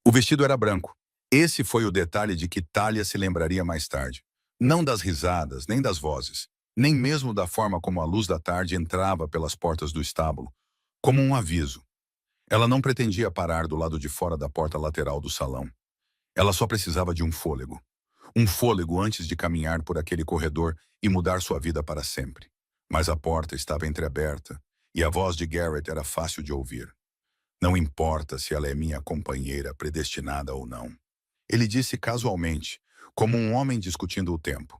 O vestido era branco. Esse foi o detalhe de que Talia se lembraria mais tarde. Não das risadas, nem das vozes, nem mesmo da forma como a luz da tarde entrava pelas portas do estábulo, como um aviso. Ela não pretendia parar do lado de fora da porta lateral do salão. Ela só precisava de um fôlego. Um fôlego antes de caminhar por aquele corredor e mudar sua vida para sempre. Mas a porta estava entreaberta e a voz de Garrett era fácil de ouvir. Não importa se ela é minha companheira predestinada ou não. Ele disse casualmente, como um homem discutindo o tempo.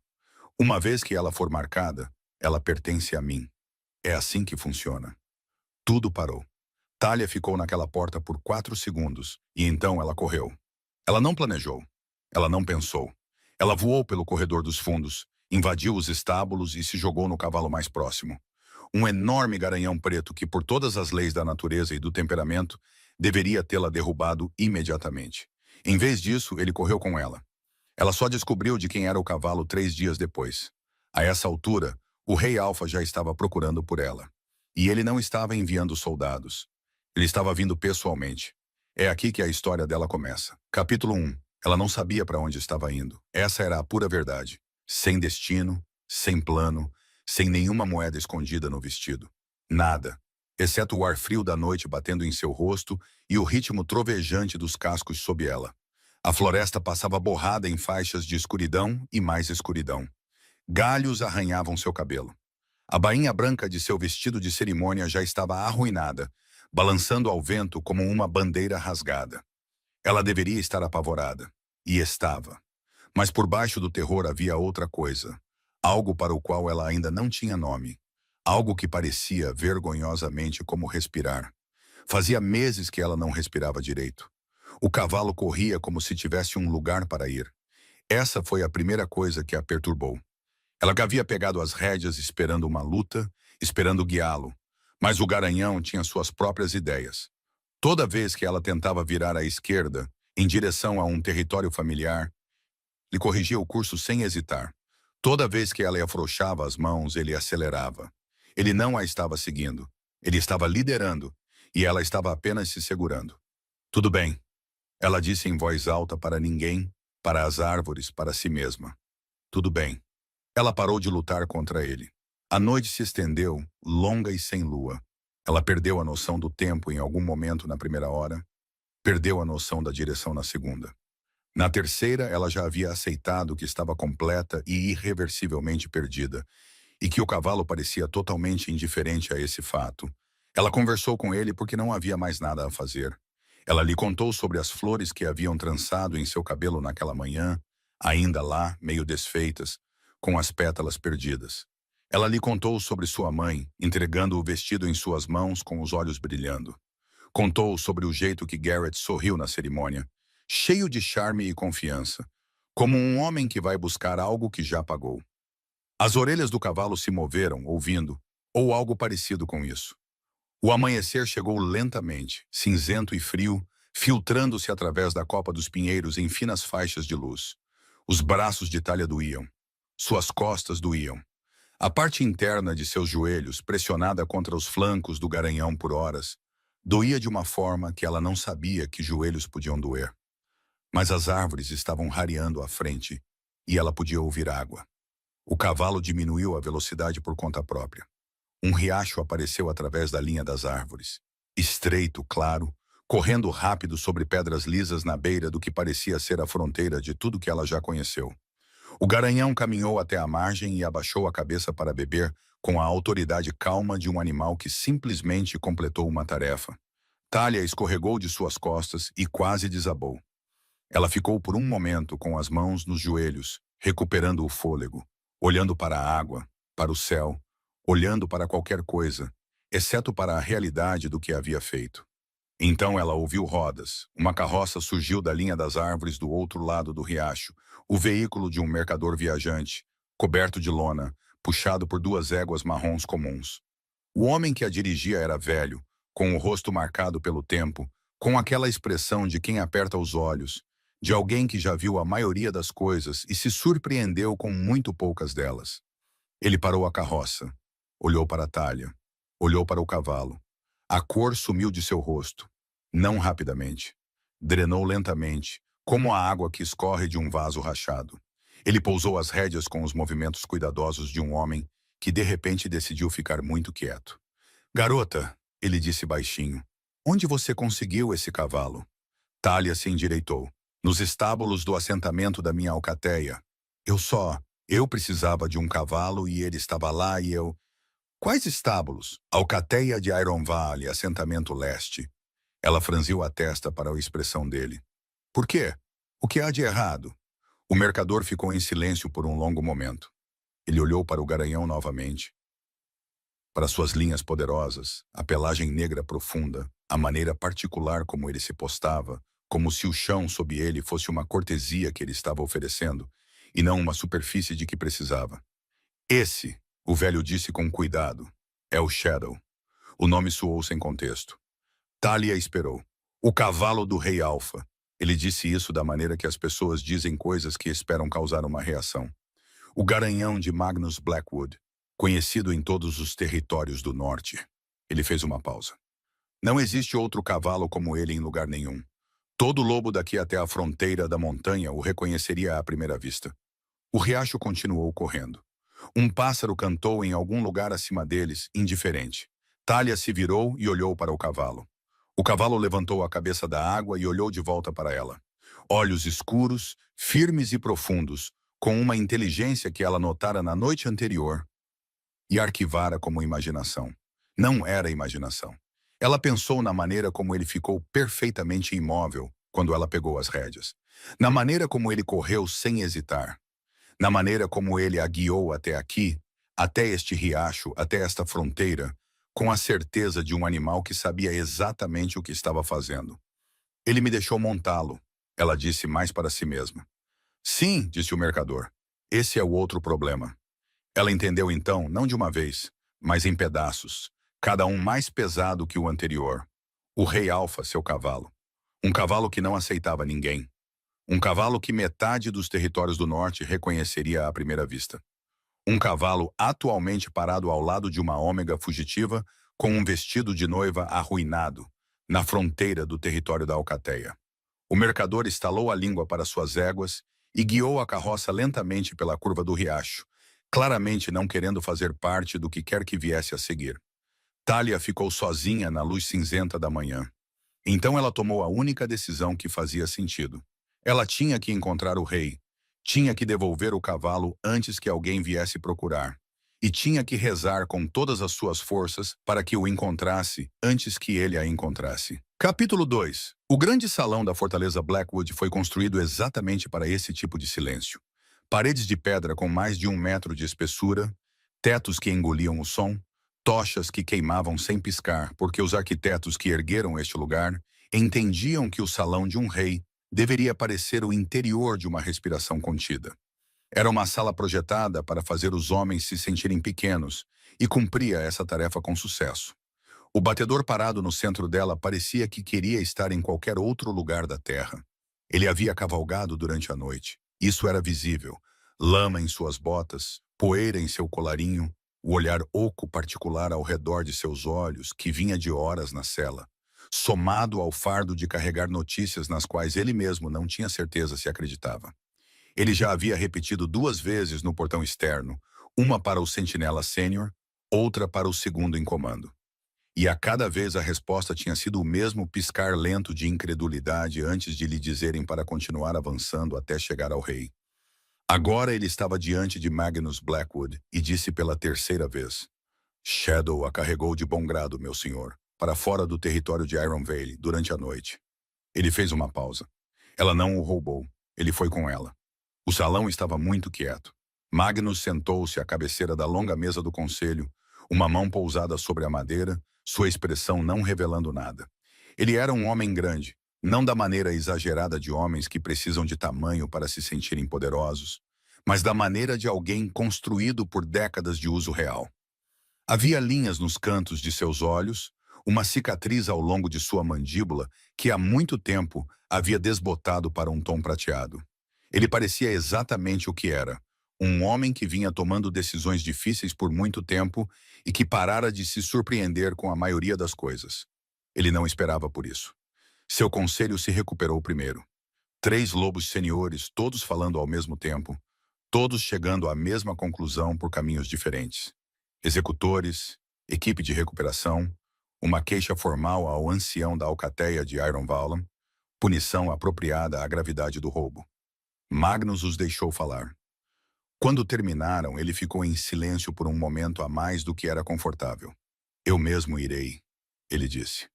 Uma vez que ela for marcada, ela pertence a mim. É assim que funciona. Tudo parou. Talia ficou naquela porta por 4 segundos, e então ela correu. Ela não planejou. Ela não pensou. Ela voou pelo corredor dos fundos, invadiu os estábulos e se jogou no cavalo mais próximo. Um enorme garanhão preto que, por todas as leis da natureza e do temperamento, deveria tê-la derrubado imediatamente. Em vez disso, ele correu com ela. Ela só descobriu de quem era o cavalo 3 dias depois. A essa altura, o rei Alfa já estava procurando por ela. E ele não estava enviando soldados. Ele estava vindo pessoalmente. É aqui que a história dela começa. Capítulo 1. Ela não sabia para onde estava indo. Essa era a pura verdade. Sem destino, sem plano, sem nenhuma moeda escondida no vestido. Nada, exceto o ar frio da noite batendo em seu rosto e o ritmo trovejante dos cascos sob ela. A floresta passava borrada em faixas de escuridão e mais escuridão. Galhos arranhavam seu cabelo. A bainha branca de seu vestido de cerimônia já estava arruinada, balançando ao vento como uma bandeira rasgada. Ela deveria estar apavorada. E estava. Mas por baixo do terror havia outra coisa. Algo para o qual ela ainda não tinha nome. Algo que parecia vergonhosamente como respirar. Fazia meses que ela não respirava direito. O cavalo corria como se tivesse um lugar para ir. Essa foi a primeira coisa que a perturbou. Ela havia pegado as rédeas esperando uma luta, esperando guiá-lo. Mas o garanhão tinha suas próprias ideias. Toda vez que ela tentava virar à esquerda, em direção a um território familiar, ele corrigia o curso sem hesitar. Toda vez que ela afrouxava as mãos, ele acelerava. Ele não a estava seguindo. Ele estava liderando, e ela estava apenas se segurando. Tudo bem, ela disse em voz alta para ninguém, para as árvores, para si mesma. Tudo bem. Ela parou de lutar contra ele. A noite se estendeu, longa e sem lua. Ela perdeu a noção do tempo em algum momento na primeira hora, perdeu a noção da direção na segunda. Na terceira, ela já havia aceitado que estava completa e irreversivelmente perdida, e que o cavalo parecia totalmente indiferente a esse fato. Ela conversou com ele porque não havia mais nada a fazer. Ela lhe contou sobre as flores que haviam trançado em seu cabelo naquela manhã, ainda lá, meio desfeitas, com as pétalas perdidas. Ela lhe contou sobre sua mãe, entregando o vestido em suas mãos com os olhos brilhando. Contou sobre o jeito que Garrett sorriu na cerimônia, cheio de charme e confiança, como um homem que vai buscar algo que já pagou. As orelhas do cavalo se moveram, ouvindo, ou algo parecido com isso. O amanhecer chegou lentamente, cinzento e frio, filtrando-se através da copa dos pinheiros em finas faixas de luz. Os braços de Talia doíam. Suas costas doíam. A parte interna de seus joelhos, pressionada contra os flancos do garanhão por horas, doía de uma forma que ela não sabia que joelhos podiam doer. Mas as árvores estavam rareando à frente, e ela podia ouvir água. O cavalo diminuiu a velocidade por conta própria. Um riacho apareceu através da linha das árvores. Estreito, claro, correndo rápido sobre pedras lisas na beira do que parecia ser a fronteira de tudo que ela já conheceu. O garanhão caminhou até a margem e abaixou a cabeça para beber com a autoridade calma de um animal que simplesmente completou uma tarefa. Talia escorregou de suas costas e quase desabou. Ela ficou por um momento com as mãos nos joelhos, recuperando o fôlego, olhando para a água, para o céu, olhando para qualquer coisa, exceto para a realidade do que havia feito. Então ela ouviu rodas. Uma carroça surgiu da linha das árvores do outro lado do riacho, o veículo de um mercador viajante, coberto de lona, puxado por 2 éguas marrons comuns. O homem que a dirigia era velho, com o rosto marcado pelo tempo, com aquela expressão de quem aperta os olhos, de alguém que já viu a maioria das coisas e se surpreendeu com muito poucas delas. Ele parou a carroça, olhou para Talia, olhou para o cavalo. A cor sumiu de seu rosto, não rapidamente. drenou lentamente, como a água que escorre de um vaso rachado. Ele pousou as rédeas com os movimentos cuidadosos de um homem que de repente decidiu ficar muito quieto. Garota, ele disse baixinho, onde você conseguiu esse cavalo? Thalia se endireitou. Nos estábulos do assentamento da minha alcateia. Eu precisava de um cavalo e ele estava lá e eu... Quais estábulos? Alcateia de Iron Valley, assentamento leste. Ela franziu a testa para a expressão dele. Por quê? O que há de errado? O mercador ficou em silêncio por um longo momento. Ele olhou para o garanhão novamente, para suas linhas poderosas, a pelagem negra profunda, a maneira particular como ele se postava, como se o chão sob ele fosse uma cortesia que ele estava oferecendo, e não uma superfície de que precisava. Esse, o velho disse com cuidado, é o Shadow. O nome soou sem contexto. Thalia esperou. O cavalo do rei Alpha. Ele disse isso da maneira que as pessoas dizem coisas que esperam causar uma reação. O garanhão de Magnus Blackwood, conhecido em todos os territórios do norte. Ele fez uma pausa. Não existe outro cavalo como ele em lugar nenhum. Todo lobo daqui até a fronteira da montanha o reconheceria à primeira vista. O riacho continuou correndo. Um pássaro cantou em algum lugar acima deles, indiferente. Thalia se virou e olhou para o cavalo. O cavalo levantou a cabeça da água e olhou de volta para ela. Olhos escuros, firmes e profundos, com uma inteligência que ela notara na noite anterior e arquivara como imaginação. Não era imaginação. Ela pensou na maneira como ele ficou perfeitamente imóvel quando ela pegou as rédeas. Na maneira como ele correu sem hesitar. Na maneira como ele a guiou até aqui, até este riacho, até esta fronteira, com a certeza de um animal que sabia exatamente o que estava fazendo. Ele me deixou montá-lo, ela disse mais para si mesma. Sim, disse o mercador. Esse é o outro problema. Ela entendeu então, não de uma vez, mas em pedaços, cada um mais pesado que o anterior. O rei Alfa, seu cavalo. Um cavalo que não aceitava ninguém. Um cavalo que metade dos territórios do norte reconheceria à primeira vista. Um cavalo atualmente parado ao lado de uma ômega fugitiva com um vestido de noiva arruinado, na fronteira do território da alcateia. O mercador estalou a língua para suas éguas e guiou a carroça lentamente pela curva do riacho, claramente não querendo fazer parte do que quer que viesse a seguir. Thalia ficou sozinha na luz cinzenta da manhã. Então ela tomou a única decisão que fazia sentido. Ela tinha que encontrar o rei, tinha que devolver o cavalo antes que alguém viesse procurar, e tinha que rezar com todas as suas forças para que o encontrasse antes que ele a encontrasse. Capítulo 2. O grande salão da fortaleza Blackwood foi construído exatamente para esse tipo de silêncio. Paredes de pedra com mais de 1 metro de espessura, tetos que engoliam o som, tochas que queimavam sem piscar, porque os arquitetos que ergueram este lugar entendiam que o salão de um rei deveria parecer o interior de uma respiração contida. Era uma sala projetada para fazer os homens se sentirem pequenos, e cumpria essa tarefa com sucesso. O batedor parado no centro dela parecia que queria estar em qualquer outro lugar da terra. Ele havia cavalgado durante a noite. Isso era visível. Lama em suas botas, poeira em seu colarinho, o olhar oco particular ao redor de seus olhos, que vinha de horas na cela, somado ao fardo de carregar notícias nas quais ele mesmo não tinha certeza se acreditava. Ele já havia repetido 2 vezes no portão externo, uma para o sentinela sênior, outra para o segundo em comando. E a cada vez a resposta tinha sido o mesmo piscar lento de incredulidade antes de lhe dizerem para continuar avançando até chegar ao rei. Agora ele estava diante de Magnus Blackwood e disse pela 3ª vez: Shadow a carregou de bom grado, meu senhor, para fora do território de Iron Valley durante a noite. Ele fez uma pausa. Ela não o roubou. Ele foi com ela. O salão estava muito quieto. Magnus sentou-se à cabeceira da longa mesa do conselho, uma mão pousada sobre a madeira, sua expressão não revelando nada. Ele era um homem grande, não da maneira exagerada de homens que precisam de tamanho para se sentirem poderosos, mas da maneira de alguém construído por décadas de uso real. Havia linhas nos cantos de seus olhos, uma cicatriz ao longo de sua mandíbula que há muito tempo havia desbotado para um tom prateado. Ele parecia exatamente o que era, um homem que vinha tomando decisões difíceis por muito tempo e que parara de se surpreender com a maioria das coisas. Ele não esperava por isso. Seu conselho se recuperou primeiro. 3 lobos seniores, todos falando ao mesmo tempo, todos chegando à mesma conclusão por caminhos diferentes. Executores, equipe de recuperação, uma queixa formal ao ancião da alcateia de Iron Valum, punição apropriada à gravidade do roubo. Magnus os deixou falar. Quando terminaram, ele ficou em silêncio por um momento a mais do que era confortável. Eu mesmo irei, ele disse.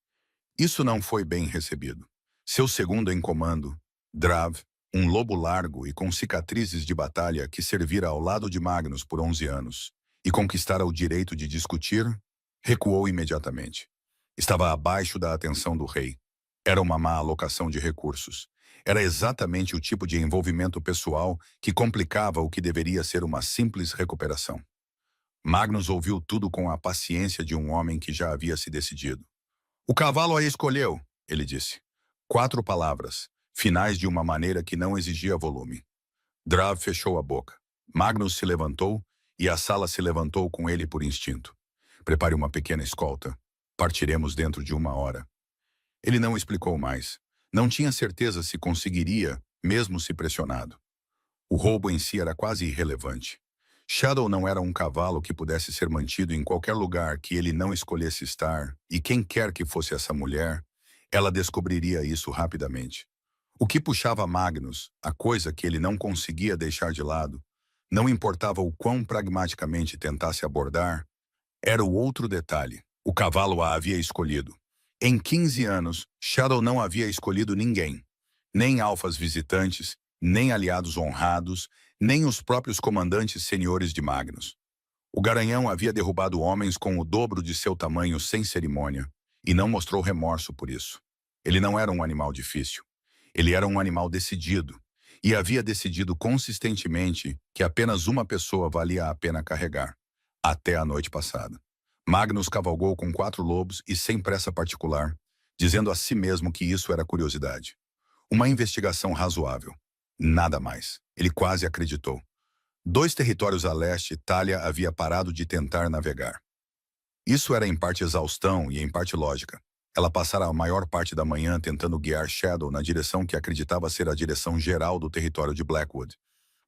Isso não foi bem recebido. Seu segundo em comando, Drav, um lobo largo e com cicatrizes de batalha que servira ao lado de Magnus por 11 anos e conquistara o direito de discutir, recuou imediatamente. Estava abaixo da atenção do rei. Era uma má alocação de recursos. Era exatamente o tipo de envolvimento pessoal que complicava o que deveria ser uma simples recuperação. Magnus ouviu tudo com a paciência de um homem que já havia se decidido. O cavalo a escolheu, ele disse. 4 palavras, finais de uma maneira que não exigia volume. Drav fechou a boca. Magnus se levantou e a sala se levantou com ele por instinto. Prepare uma pequena escolta. Partiremos dentro de 1 hora. Ele não explicou mais. Não tinha certeza se conseguiria, mesmo se pressionado. O roubo em si era quase irrelevante. Shadow não era um cavalo que pudesse ser mantido em qualquer lugar que ele não escolhesse estar, e quem quer que fosse essa mulher, ela descobriria isso rapidamente. O que puxava Magnus, a coisa que ele não conseguia deixar de lado, não importava o quão pragmaticamente tentasse abordar, era o outro detalhe. O cavalo a havia escolhido. Em 15 anos, Shadow não havia escolhido ninguém. Nem alfas visitantes, nem aliados honrados, nem os próprios comandantes seniores de Magnus. O garanhão havia derrubado homens com o dobro de seu tamanho sem cerimônia, e não mostrou remorso por isso. Ele não era um animal difícil. Ele era um animal decidido, e havia decidido consistentemente que apenas uma pessoa valia a pena carregar, até a noite passada. Magnus cavalgou com 4 lobos e sem pressa particular, dizendo a si mesmo que isso era curiosidade. Uma investigação razoável. Nada mais. Ele quase acreditou. 2 territórios a leste, Thalia havia parado de tentar navegar. Isso era em parte exaustão e em parte lógica. Ela passara a maior parte da manhã tentando guiar Shadow na direção que acreditava ser a direção geral do território de Blackwood,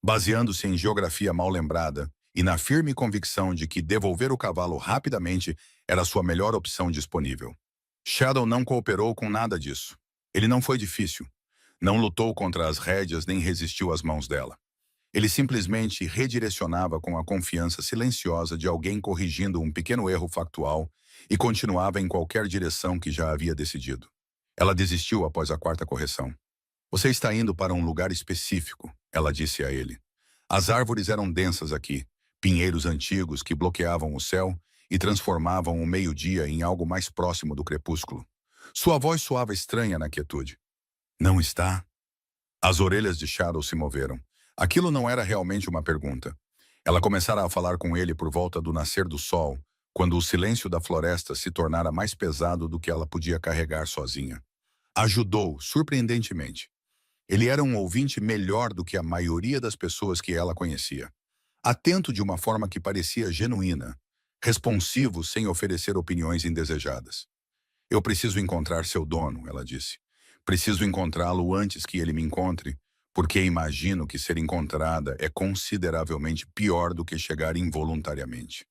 baseando-se em geografia mal lembrada e na firme convicção de que devolver o cavalo rapidamente era sua melhor opção disponível. Shadow não cooperou com nada disso. Ele não foi difícil. Não lutou contra as rédeas nem resistiu às mãos dela. Ele simplesmente redirecionava com a confiança silenciosa de alguém corrigindo um pequeno erro factual e continuava em qualquer direção que já havia decidido. Ela desistiu após a 4ª correção. Você está indo para um lugar específico, ela disse a ele. As árvores eram densas aqui, pinheiros antigos que bloqueavam o céu e transformavam o meio-dia em algo mais próximo do crepúsculo. Sua voz soava estranha na quietude. Não está? As orelhas de Shadow se moveram. Aquilo não era realmente uma pergunta. Ela começara a falar com ele por volta do nascer do sol, quando o silêncio da floresta se tornara mais pesado do que ela podia carregar sozinha. Ajudou, surpreendentemente. Ele era um ouvinte melhor do que a maioria das pessoas que ela conhecia. Atento de uma forma que parecia genuína, responsivo sem oferecer opiniões indesejadas. Eu preciso encontrar seu dono, ela disse. Preciso encontrá-lo antes que ele me encontre, porque imagino que ser encontrada é consideravelmente pior do que chegar involuntariamente.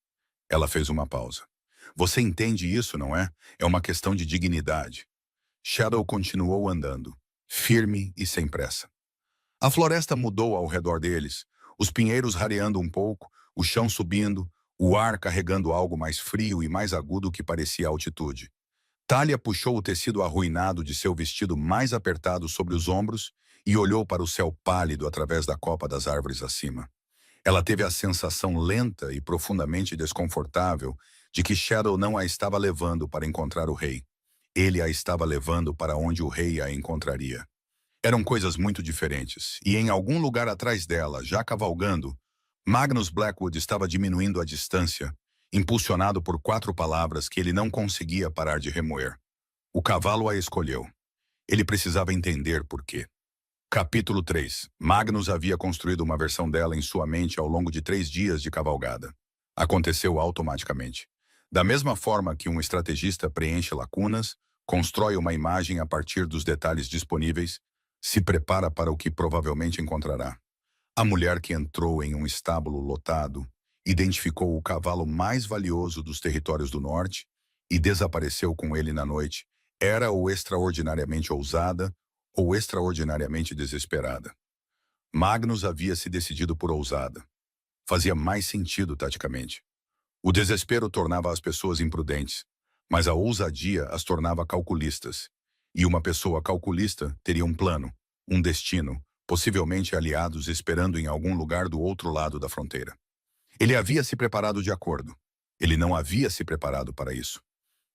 Ela fez uma pausa. Você entende isso, não é? É uma questão de dignidade. Shadow continuou andando, firme e sem pressa. A floresta mudou ao redor deles, os pinheiros rareando um pouco, o chão subindo, o ar carregando algo mais frio e mais agudo que parecia altitude. Thalia puxou o tecido arruinado de seu vestido mais apertado sobre os ombros e olhou para o céu pálido através da copa das árvores acima. Ela teve a sensação lenta e profundamente desconfortável de que Shadow não a estava levando para encontrar o rei. Ele a estava levando para onde o rei a encontraria. Eram coisas muito diferentes, e em algum lugar atrás dela, já cavalgando, Magnus Blackwood estava diminuindo a distância, impulsionado por 4 palavras que ele não conseguia parar de remoer. O cavalo a escolheu. Ele precisava entender por quê. Capítulo 3. Magnus havia construído uma versão dela em sua mente ao longo de 3 dias de cavalgada. Aconteceu automaticamente. Da mesma forma que um estrategista preenche lacunas, Constrói uma imagem a partir dos detalhes disponíveis, se prepara para o que provavelmente encontrará. A mulher que entrou em um estábulo lotado, identificou o cavalo mais valioso dos territórios do norte e desapareceu com ele na noite, era ou extraordinariamente ousada ou extraordinariamente desesperada. Magnus havia se decidido por ousada. Fazia mais sentido taticamente. O desespero tornava as pessoas imprudentes, mas a ousadia as tornava calculistas. E uma pessoa calculista teria um plano, um destino, possivelmente aliados esperando em algum lugar do outro lado da fronteira. Ele havia se preparado de acordo. Ele não havia se preparado para isso.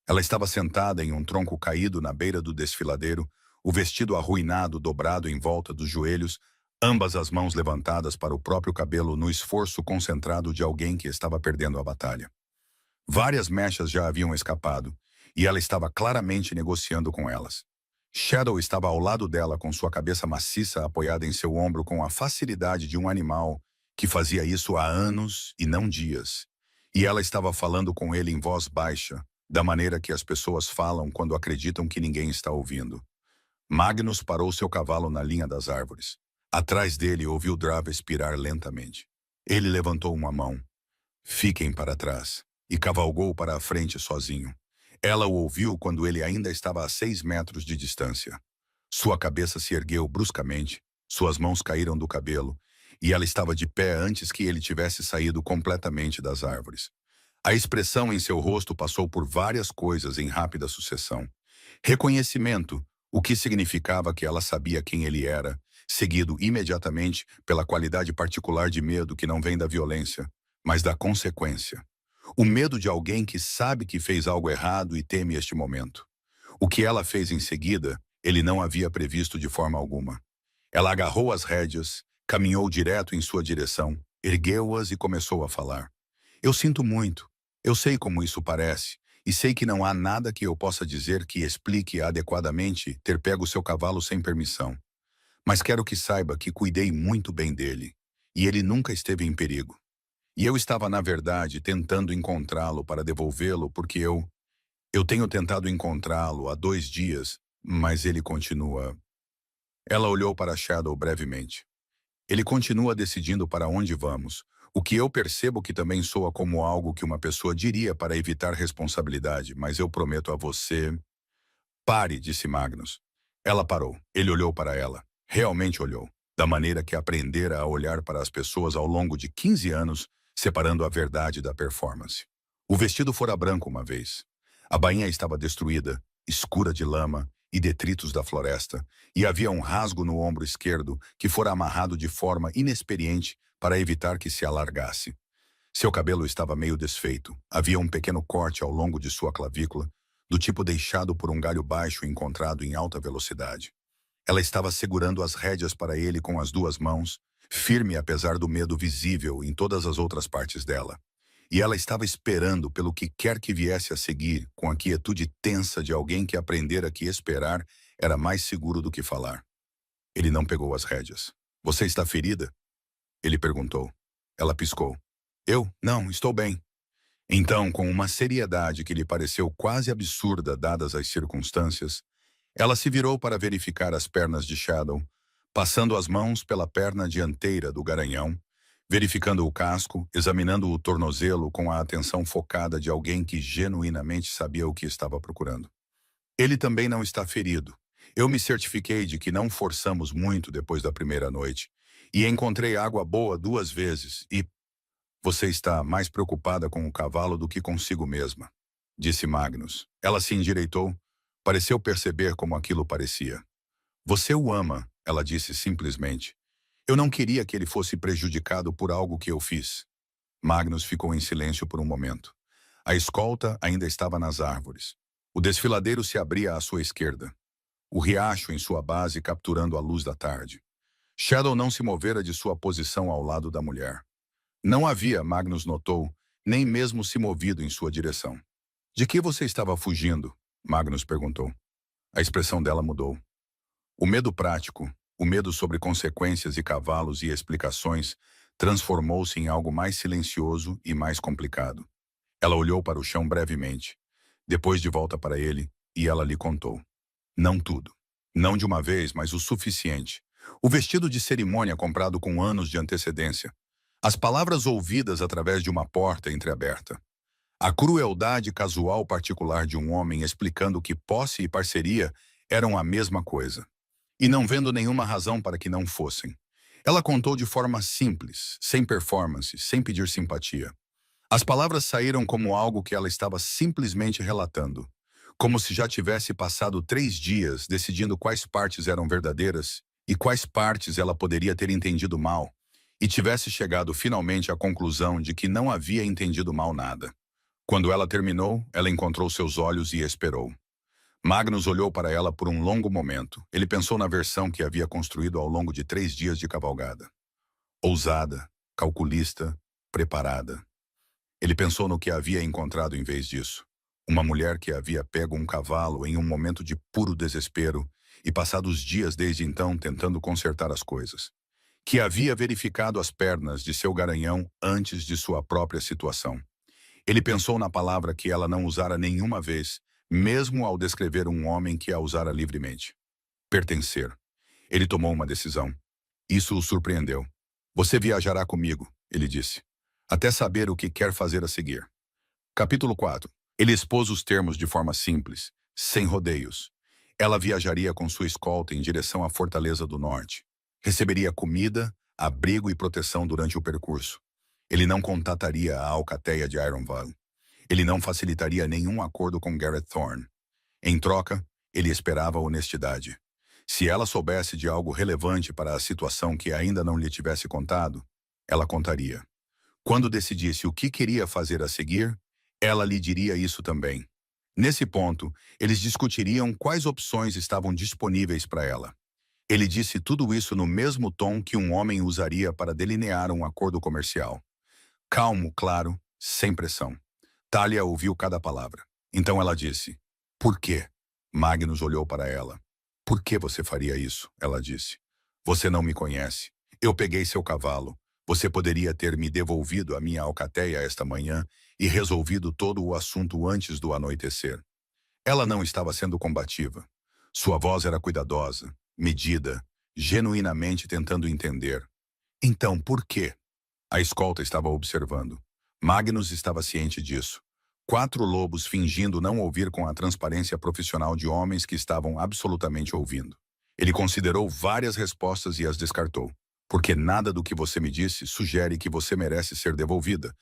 Ela estava sentada em um tronco caído na beira do desfiladeiro, o vestido arruinado dobrado em volta dos joelhos, ambas as mãos levantadas para o próprio cabelo no esforço concentrado de alguém que estava perdendo a batalha. Várias mechas já haviam escapado, e ela estava claramente negociando com elas. Shadow estava ao lado dela com sua cabeça maciça apoiada em seu ombro com a facilidade de um animal que fazia isso há anos e não dias. E ela estava falando com ele em voz baixa, da maneira que as pessoas falam quando acreditam que ninguém está ouvindo. Magnus parou seu cavalo na linha das árvores. Atrás dele ouviu Drav expirar lentamente. Ele levantou uma mão. Fiquem para trás. E cavalgou para a frente sozinho. Ela o ouviu quando ele ainda estava a 6 metros de distância. Sua cabeça se ergueu bruscamente, suas mãos caíram do cabelo, e ela estava de pé antes que ele tivesse saído completamente das árvores. A expressão em seu rosto passou por várias coisas em rápida sucessão. Reconhecimento, o que significava que ela sabia quem ele era, seguido imediatamente pela qualidade particular de medo que não vem da violência, mas da consequência. O medo de alguém que sabe que fez algo errado e teme este momento. O que ela fez em seguida, ele não havia previsto de forma alguma. Ela agarrou as rédeas, caminhou direto em sua direção, ergueu-as e começou a falar. Eu sinto muito. Eu sei como isso parece, e sei que não há nada que eu possa dizer que explique adequadamente ter pego seu cavalo sem permissão. Mas quero que saiba que cuidei muito bem dele, e ele nunca esteve em perigo. E eu estava, na verdade, tentando encontrá-lo para devolvê-lo porque eu tenho tentado encontrá-lo há 2 dias, mas ele continua... Ela olhou para Shadow brevemente. Ele continua decidindo para onde vamos, o que eu percebo que também soa como algo que uma pessoa diria para evitar responsabilidade, mas eu prometo a você... Pare, disse Magnus. Ela parou. Ele olhou para ela. Realmente olhou, da maneira que aprendera a olhar para as pessoas ao longo de 15 anos, separando a verdade da performance. O vestido fora branco uma vez. A bainha estava destruída, escura de lama e detritos da floresta, e havia um rasgo no ombro esquerdo que fora amarrado de forma inexperiente para evitar que se alargasse. Seu cabelo estava meio desfeito. Havia um pequeno corte ao longo de sua clavícula, do tipo deixado por um galho baixo encontrado em alta velocidade. Ela estava segurando as rédeas para ele com as 2 mãos, firme apesar do medo visível em todas as outras partes dela. E ela estava esperando pelo que quer que viesse a seguir, com a quietude tensa de alguém que aprendera que esperar era mais seguro do que falar. Ele não pegou as rédeas. Você está ferida? Ele perguntou. Ela piscou. Eu? Não, estou bem. Então, com uma seriedade que lhe pareceu quase absurda dadas as circunstâncias, ela se virou para verificar as pernas de Shadow, passando as mãos pela perna dianteira do garanhão, verificando o casco, examinando o tornozelo com a atenção focada de alguém que genuinamente sabia o que estava procurando. Ele também não está ferido. Eu me certifiquei de que não forçamos muito depois da primeira noite, e encontrei água boa 2 vezes, e... Você está mais preocupada com o cavalo do que consigo mesma, disse Magnus. Ela se endireitou. Pareceu perceber como aquilo parecia. Você o ama, ela disse simplesmente. Eu não queria que ele fosse prejudicado por algo que eu fiz. Magnus ficou em silêncio por um momento. A escolta ainda estava nas árvores. O desfiladeiro se abria à sua esquerda. O riacho em sua base capturando a luz da tarde. Shadow não se movera de sua posição ao lado da mulher. Não havia, Magnus notou, nem mesmo se movido em sua direção. De que você estava fugindo? Magnus perguntou. A expressão dela mudou. O medo prático, o medo sobre consequências e cavalos e explicações, transformou-se em algo mais silencioso e mais complicado. Ela olhou para o chão brevemente, depois de volta para ele, e ela lhe contou. Não tudo. Não de uma vez, mas o suficiente. O vestido de cerimônia comprado com anos de antecedência. As palavras ouvidas através de uma porta entreaberta. A crueldade casual particular de um homem explicando que posse e parceria eram a mesma coisa. E não vendo nenhuma razão para que não fossem. Ela contou de forma simples, sem performance, sem pedir simpatia. As palavras saíram como algo que ela estava simplesmente relatando. Como se já tivesse passado 3 dias decidindo quais partes eram verdadeiras e quais partes ela poderia ter entendido mal, e tivesse chegado finalmente à conclusão de que não havia entendido mal nada. Quando ela terminou, ela encontrou seus olhos e esperou. Magnus olhou para ela por um longo momento. Ele pensou na versão que havia construído ao longo de 3 dias de cavalgada. Ousada, calculista, preparada. Ele pensou no que havia encontrado em vez disso. Uma mulher que havia pego um cavalo em um momento de puro desespero e passado os dias desde então tentando consertar as coisas. Que havia verificado as pernas de seu garanhão antes de sua própria situação. Ele pensou na palavra que ela não usara nenhuma vez, mesmo ao descrever um homem que a usara livremente. Pertencer. Ele tomou uma decisão. Isso o surpreendeu. Você viajará comigo, ele disse, até saber o que quer fazer a seguir. Capítulo 4. Ele expôs os termos de forma simples, sem rodeios. Ela viajaria com sua escolta em direção à Fortaleza do Norte. Receberia comida, abrigo e proteção durante o percurso. Ele não contataria a alcateia de Ironvale. Ele não facilitaria nenhum acordo com Garrett Thorne. Em troca, ele esperava honestidade. Se ela soubesse de algo relevante para a situação que ainda não lhe tivesse contado, ela contaria. Quando decidisse o que queria fazer a seguir, ela lhe diria isso também. Nesse ponto, eles discutiriam quais opções estavam disponíveis para ela. Ele disse tudo isso no mesmo tom que um homem usaria para delinear um acordo comercial. Calmo, claro, sem pressão. Talia ouviu cada palavra. Então ela disse, por quê? Magnus olhou para ela. Por que você faria isso? Ela disse. Você não me conhece. Eu peguei seu cavalo. Você poderia ter me devolvido a minha alcateia esta manhã e resolvido todo o assunto antes do anoitecer. Ela não estava sendo combativa. Sua voz era cuidadosa, medida, genuinamente tentando entender. Então, por quê? A escolta estava observando. Magnus estava ciente disso. 4 lobos fingindo não ouvir com a transparência profissional de homens que estavam absolutamente ouvindo. Ele considerou várias respostas e as descartou. Porque nada do que você me disse sugere que você merece ser devolvida.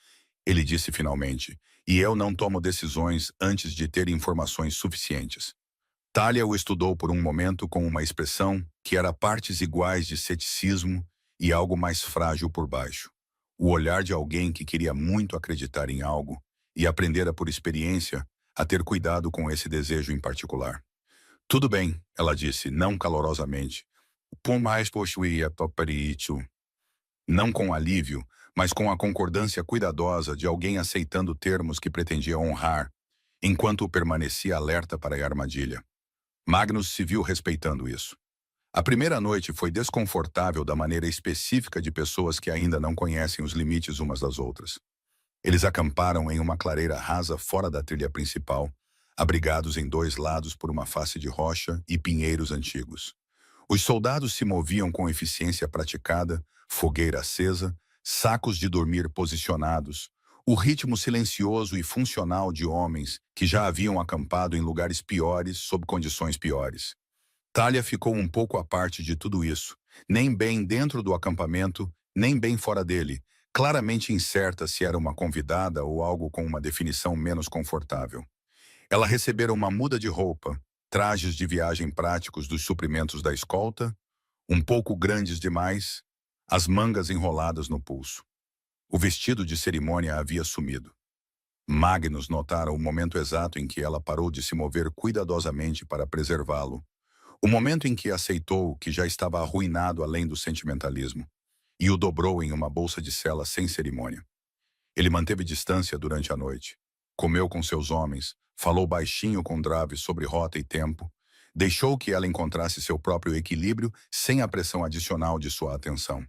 Ele disse finalmente, e eu não tomo decisões antes de ter informações suficientes. Talia o estudou por um momento com uma expressão que era partes iguais de ceticismo e algo mais frágil por baixo. O olhar de alguém que queria muito acreditar em algo e aprendera por experiência a ter cuidado com esse desejo em particular. Tudo bem, ela disse, não calorosamente. Por mais possuía paparito. Não com alívio, mas com a concordância cuidadosa de alguém aceitando termos que pretendia honrar, enquanto permanecia alerta para a armadilha. Magnus se viu respeitando isso. A primeira noite foi desconfortável da maneira específica de pessoas que ainda não conhecem os limites umas das outras. Eles acamparam em uma clareira rasa fora da trilha principal, abrigados em 2 lados por uma face de rocha e pinheiros antigos. Os soldados se moviam com eficiência praticada, fogueira acesa, sacos de dormir posicionados, o ritmo silencioso e funcional de homens que já haviam acampado em lugares piores sob condições piores. Talia ficou um pouco à parte de tudo isso, nem bem dentro do acampamento, nem bem fora dele, claramente incerta se era uma convidada ou algo com uma definição menos confortável. Ela recebera uma muda de roupa, trajes de viagem práticos dos suprimentos da escolta, um pouco grandes demais, as mangas enroladas no pulso. O vestido de cerimônia havia sumido. Magnus notara o momento exato em que ela parou de se mover cuidadosamente para preservá-lo. O momento em que aceitou que já estava arruinado além do sentimentalismo, e o dobrou em uma bolsa de sela sem cerimônia. Ele manteve distância durante a noite. Comeu com seus homens, falou baixinho com Draves sobre rota e tempo, deixou que ela encontrasse seu próprio equilíbrio sem a pressão adicional de sua atenção.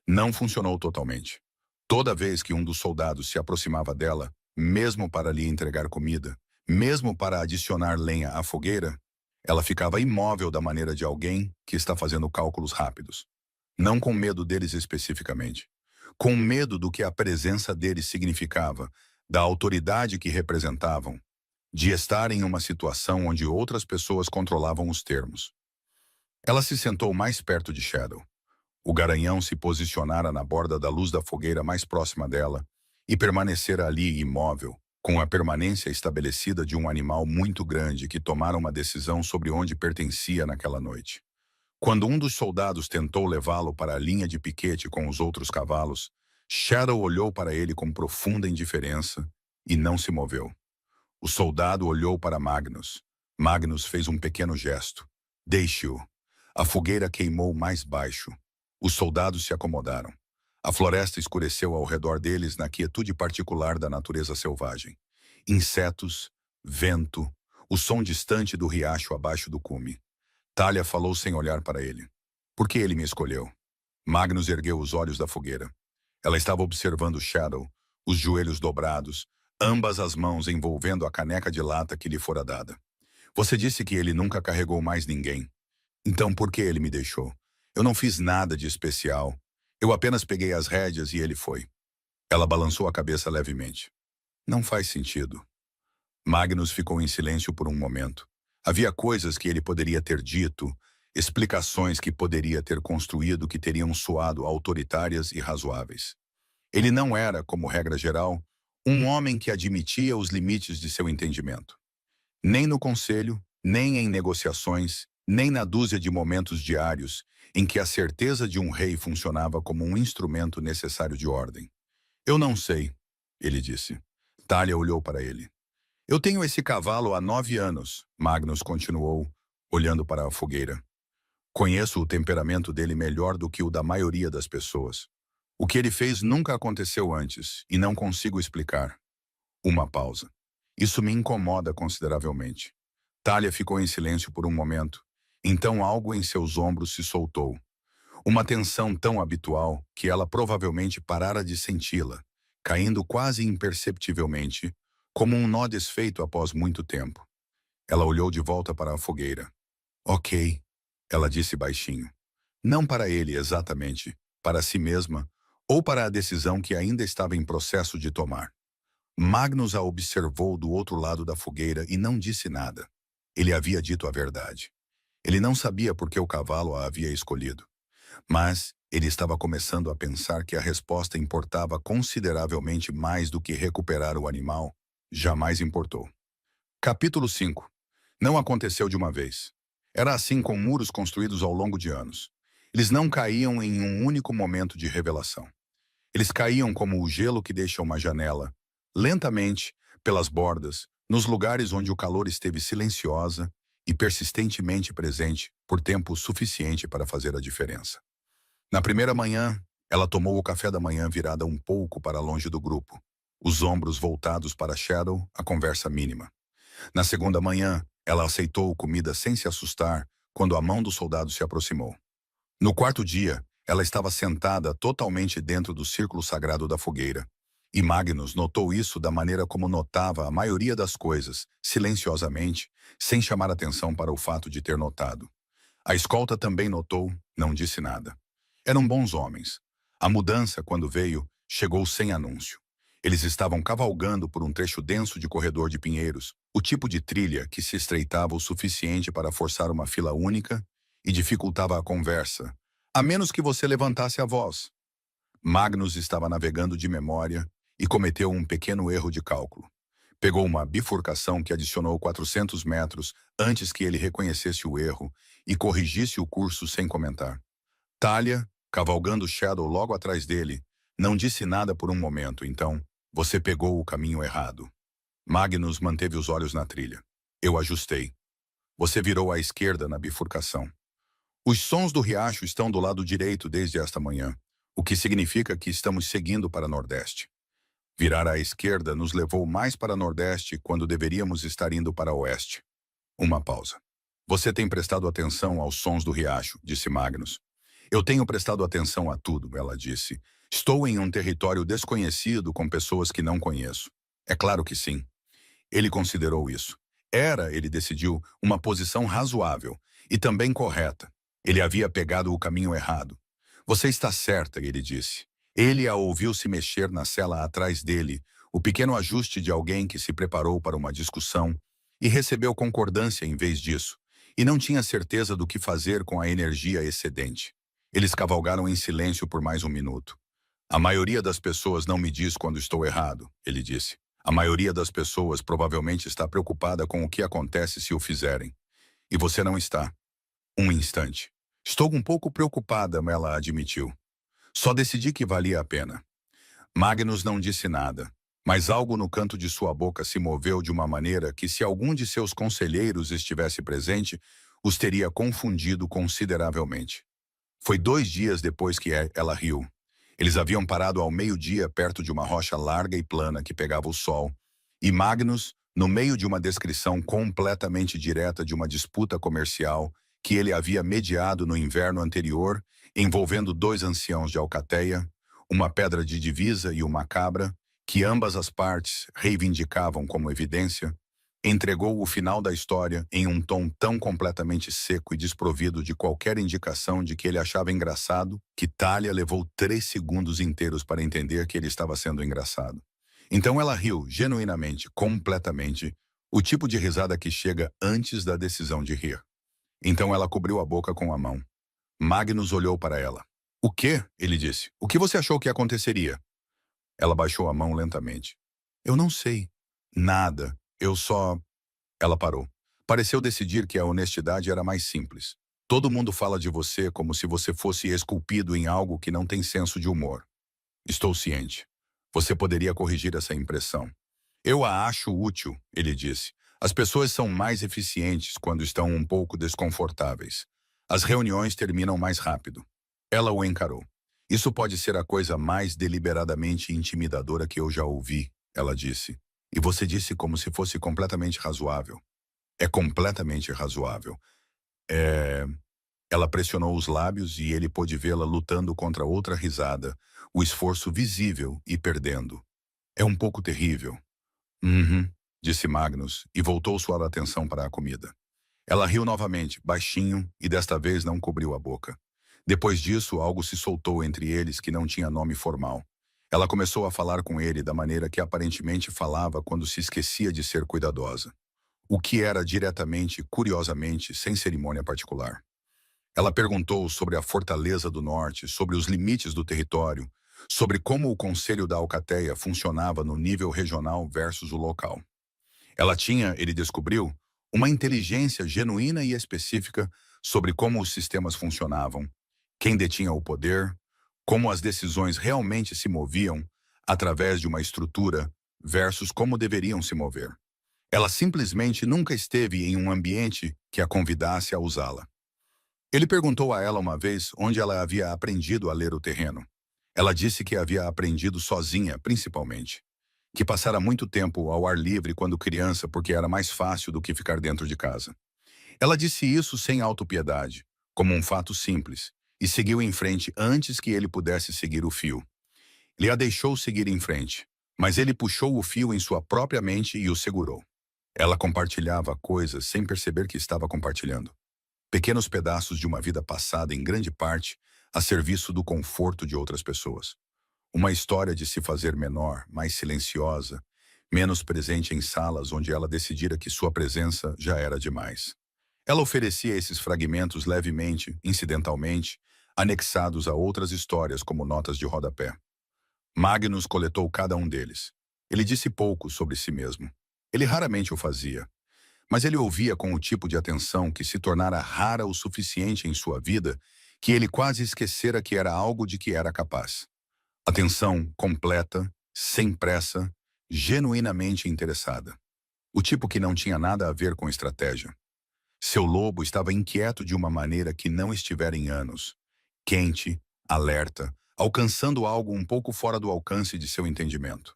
Não funcionou totalmente. Toda vez que um dos soldados se aproximava dela, mesmo para lhe entregar comida, Mesmo para adicionar lenha à fogueira, ela ficava imóvel da maneira de alguém que está fazendo cálculos rápidos. Não com medo deles especificamente, com medo do que a presença deles significava, da autoridade que representavam, de estar em uma situação onde outras pessoas controlavam os termos. Ela se sentou mais perto de Shadow. O garanhão se posicionara na borda da luz da fogueira mais próxima dela e permanecera ali imóvel, com a permanência estabelecida de um animal muito grande que tomara uma decisão sobre onde pertencia naquela noite. Quando um dos soldados tentou levá-lo para a linha de piquete com os outros cavalos, Shadow olhou para ele com profunda indiferença e não se moveu. O soldado olhou para Magnus. Magnus fez um pequeno gesto. Deixe-o. A fogueira queimou mais baixo. Os soldados se acomodaram. A floresta escureceu ao redor deles na quietude particular da natureza selvagem. Insetos, vento, o som distante do riacho abaixo do cume. Talia falou sem olhar para ele. Por que ele me escolheu? Magnus ergueu os olhos da fogueira. Ela estava observando Shadow, os joelhos dobrados, ambas as mãos envolvendo a caneca de lata que lhe fora dada. Você disse que ele nunca carregou mais ninguém. Então por que ele me deixou? Eu não fiz nada de especial. Eu apenas peguei as rédeas e ele foi. Ela balançou a cabeça levemente. Não faz sentido. Magnus ficou em silêncio por um momento. Havia coisas que ele poderia ter dito, explicações que poderia ter construído que teriam soado autoritárias e razoáveis. Ele não era, como regra geral, um homem que admitia os limites de seu entendimento. Nem no conselho, nem em negociações, nem na dúzia de momentos diários em que a certeza de um rei funcionava como um instrumento necessário de ordem. Eu não sei, ele disse. Talia olhou para ele. Eu tenho esse cavalo há 9 anos, Magnus continuou, olhando para a fogueira. Conheço o temperamento dele melhor do que o da maioria das pessoas. O que ele fez nunca aconteceu antes, e não consigo explicar. Uma pausa. Isso me incomoda consideravelmente. Talia ficou em silêncio por um momento. Então algo em seus ombros se soltou. Uma tensão tão habitual que ela provavelmente parara de senti-la, caindo quase imperceptivelmente, como um nó desfeito após muito tempo. Ela olhou de volta para a fogueira. Ok, ela disse baixinho. Não para ele exatamente, para si mesma, ou para a decisão que ainda estava em processo de tomar. Magnus a observou do outro lado da fogueira e não disse nada. Ele havia dito a verdade. Ele não sabia por que o cavalo a havia escolhido. Mas ele estava começando a pensar que a resposta importava consideravelmente mais do que recuperar o animal. Jamais importou. Capítulo 5. Não aconteceu de uma vez. Era assim com muros construídos ao longo de anos. Eles não caíam em um único momento de revelação. Eles caíam como o gelo que deixa uma janela, lentamente, pelas bordas, nos lugares onde o calor esteve silenciosa e persistentemente presente por tempo suficiente para fazer a diferença. Na primeira manhã, ela tomou o café da manhã virada um pouco para longe do grupo, os ombros voltados para Shadow, a conversa mínima. Na segunda manhã, ela aceitou comida sem se assustar quando a mão do soldado se aproximou. No quarto dia, ela estava sentada totalmente dentro do círculo sagrado da fogueira, e Magnus notou isso da maneira como notava a maioria das coisas, silenciosamente, sem chamar atenção para o fato de ter notado. A escolta também notou, não disse nada. Eram bons homens. A mudança, quando veio, chegou sem anúncio. Eles estavam cavalgando por um trecho denso de corredor de pinheiros, o tipo de trilha que se estreitava o suficiente para forçar uma fila única e dificultava a conversa, a menos que você levantasse a voz. Magnus estava navegando de memória e cometeu um pequeno erro de cálculo. Pegou uma bifurcação que adicionou 400 metros antes que ele reconhecesse o erro e corrigisse o curso sem comentar. Talia, cavalgando Shadow logo atrás dele, não disse nada por um momento, então, você pegou o caminho errado. Magnus manteve os olhos na trilha. Eu ajustei. Você virou à esquerda na bifurcação. Os sons do riacho estão do lado direito desde esta manhã, o que significa que estamos seguindo para Nordeste. Virar à esquerda nos levou mais para Nordeste quando deveríamos estar indo para Oeste. Uma pausa. Você tem prestado atenção aos sons do riacho, disse Magnus. Eu tenho prestado atenção a tudo, ela disse. Estou em um território desconhecido com pessoas que não conheço. É claro que sim. Ele considerou isso. Era, ele decidiu, uma posição razoável e também correta. Ele havia pegado o caminho errado. Você está certa, ele disse. Ele a ouviu se mexer na cela atrás dele, o pequeno ajuste de alguém que se preparou para uma discussão e recebeu concordância em vez disso, e não tinha certeza do que fazer com a energia excedente. Eles cavalgaram em silêncio por mais um minuto. A maioria das pessoas não me diz quando estou errado, ele disse. A maioria das pessoas provavelmente está preocupada com o que acontece se o fizerem. E você não está. Um instante. Estou um pouco preocupada, ela admitiu. Só decidi que valia a pena. Magnus não disse nada, mas algo no canto de sua boca se moveu de uma maneira que, se algum de seus conselheiros estivesse presente, os teria confundido consideravelmente. Foi 2 dias depois que ela riu. Eles haviam parado ao meio-dia perto de uma rocha larga e plana que pegava o sol, e Magnus, no meio de uma descrição completamente direta de uma disputa comercial que ele havia mediado no inverno anterior, envolvendo 2 anciãos de Alcateia, uma pedra de divisa e uma cabra, que ambas as partes reivindicavam como evidência, entregou o final da história em um tom tão completamente seco e desprovido de qualquer indicação de que ele achava engraçado, que Talia levou 3 segundos inteiros para entender que ele estava sendo engraçado. Então ela riu, genuinamente, completamente, o tipo de risada que chega antes da decisão de rir. Então ela cobriu a boca com a mão. Magnus olhou para ela. "O quê?" ele disse. "O que você achou que aconteceria?" Ela baixou a mão lentamente. "Eu não sei. Nada. Eu só..." Ela parou. Pareceu decidir que a honestidade era mais simples. Todo mundo fala de você como se você fosse esculpido em algo que não tem senso de humor. Estou ciente. Você poderia corrigir essa impressão. Eu a acho útil, ele disse. As pessoas são mais eficientes quando estão um pouco desconfortáveis. As reuniões terminam mais rápido. Ela o encarou. Isso pode ser a coisa mais deliberadamente intimidadora que eu já ouvi, ela disse. E você disse como se fosse completamente razoável. É completamente razoável. É... Ela pressionou os lábios e ele pôde vê-la lutando contra outra risada, o esforço visível e perdendo. É um pouco terrível. Uhum, disse Magnus e voltou sua atenção para a comida. Ela riu novamente, baixinho, e desta vez não cobriu a boca. Depois disso, algo se soltou entre eles que não tinha nome formal. Ela começou a falar com ele da maneira que aparentemente falava quando se esquecia de ser cuidadosa. O que era diretamente, curiosamente, sem cerimônia particular. Ela perguntou sobre a Fortaleza do Norte, sobre os limites do território, sobre como o Conselho da Alcateia funcionava no nível regional versus o local. Ela tinha, ele descobriu, uma inteligência genuína e específica sobre como os sistemas funcionavam, quem detinha o poder, como as decisões realmente se moviam através de uma estrutura versus como deveriam se mover. Ela simplesmente nunca esteve em um ambiente que a convidasse a usá-la. Ele perguntou a ela uma vez onde ela havia aprendido a ler o terreno. Ela disse que havia aprendido sozinha, principalmente. Que passara muito tempo ao ar livre quando criança porque era mais fácil do que ficar dentro de casa. Ela disse isso sem autopiedade, como um fato simples, e seguiu em frente antes que ele pudesse seguir o fio. Ele a deixou seguir em frente, mas ele puxou o fio em sua própria mente e o segurou. Ela compartilhava coisas sem perceber que estava compartilhando. Pequenos pedaços de uma vida passada, em grande parte, a serviço do conforto de outras pessoas. Uma história de se fazer menor, mais silenciosa, menos presente em salas onde ela decidira que sua presença já era demais. Ela oferecia esses fragmentos levemente, incidentalmente, anexados a outras histórias como notas de rodapé. Magnus coletou cada um deles. Ele disse pouco sobre si mesmo. Ele raramente o fazia. Mas ele ouvia com o tipo de atenção que se tornara rara o suficiente em sua vida que ele quase esquecera que era algo de que era capaz. Atenção completa, sem pressa, genuinamente interessada. O tipo que não tinha nada a ver com estratégia. Seu lobo estava inquieto de uma maneira que não estivera em anos. Quente, alerta, alcançando algo um pouco fora do alcance de seu entendimento.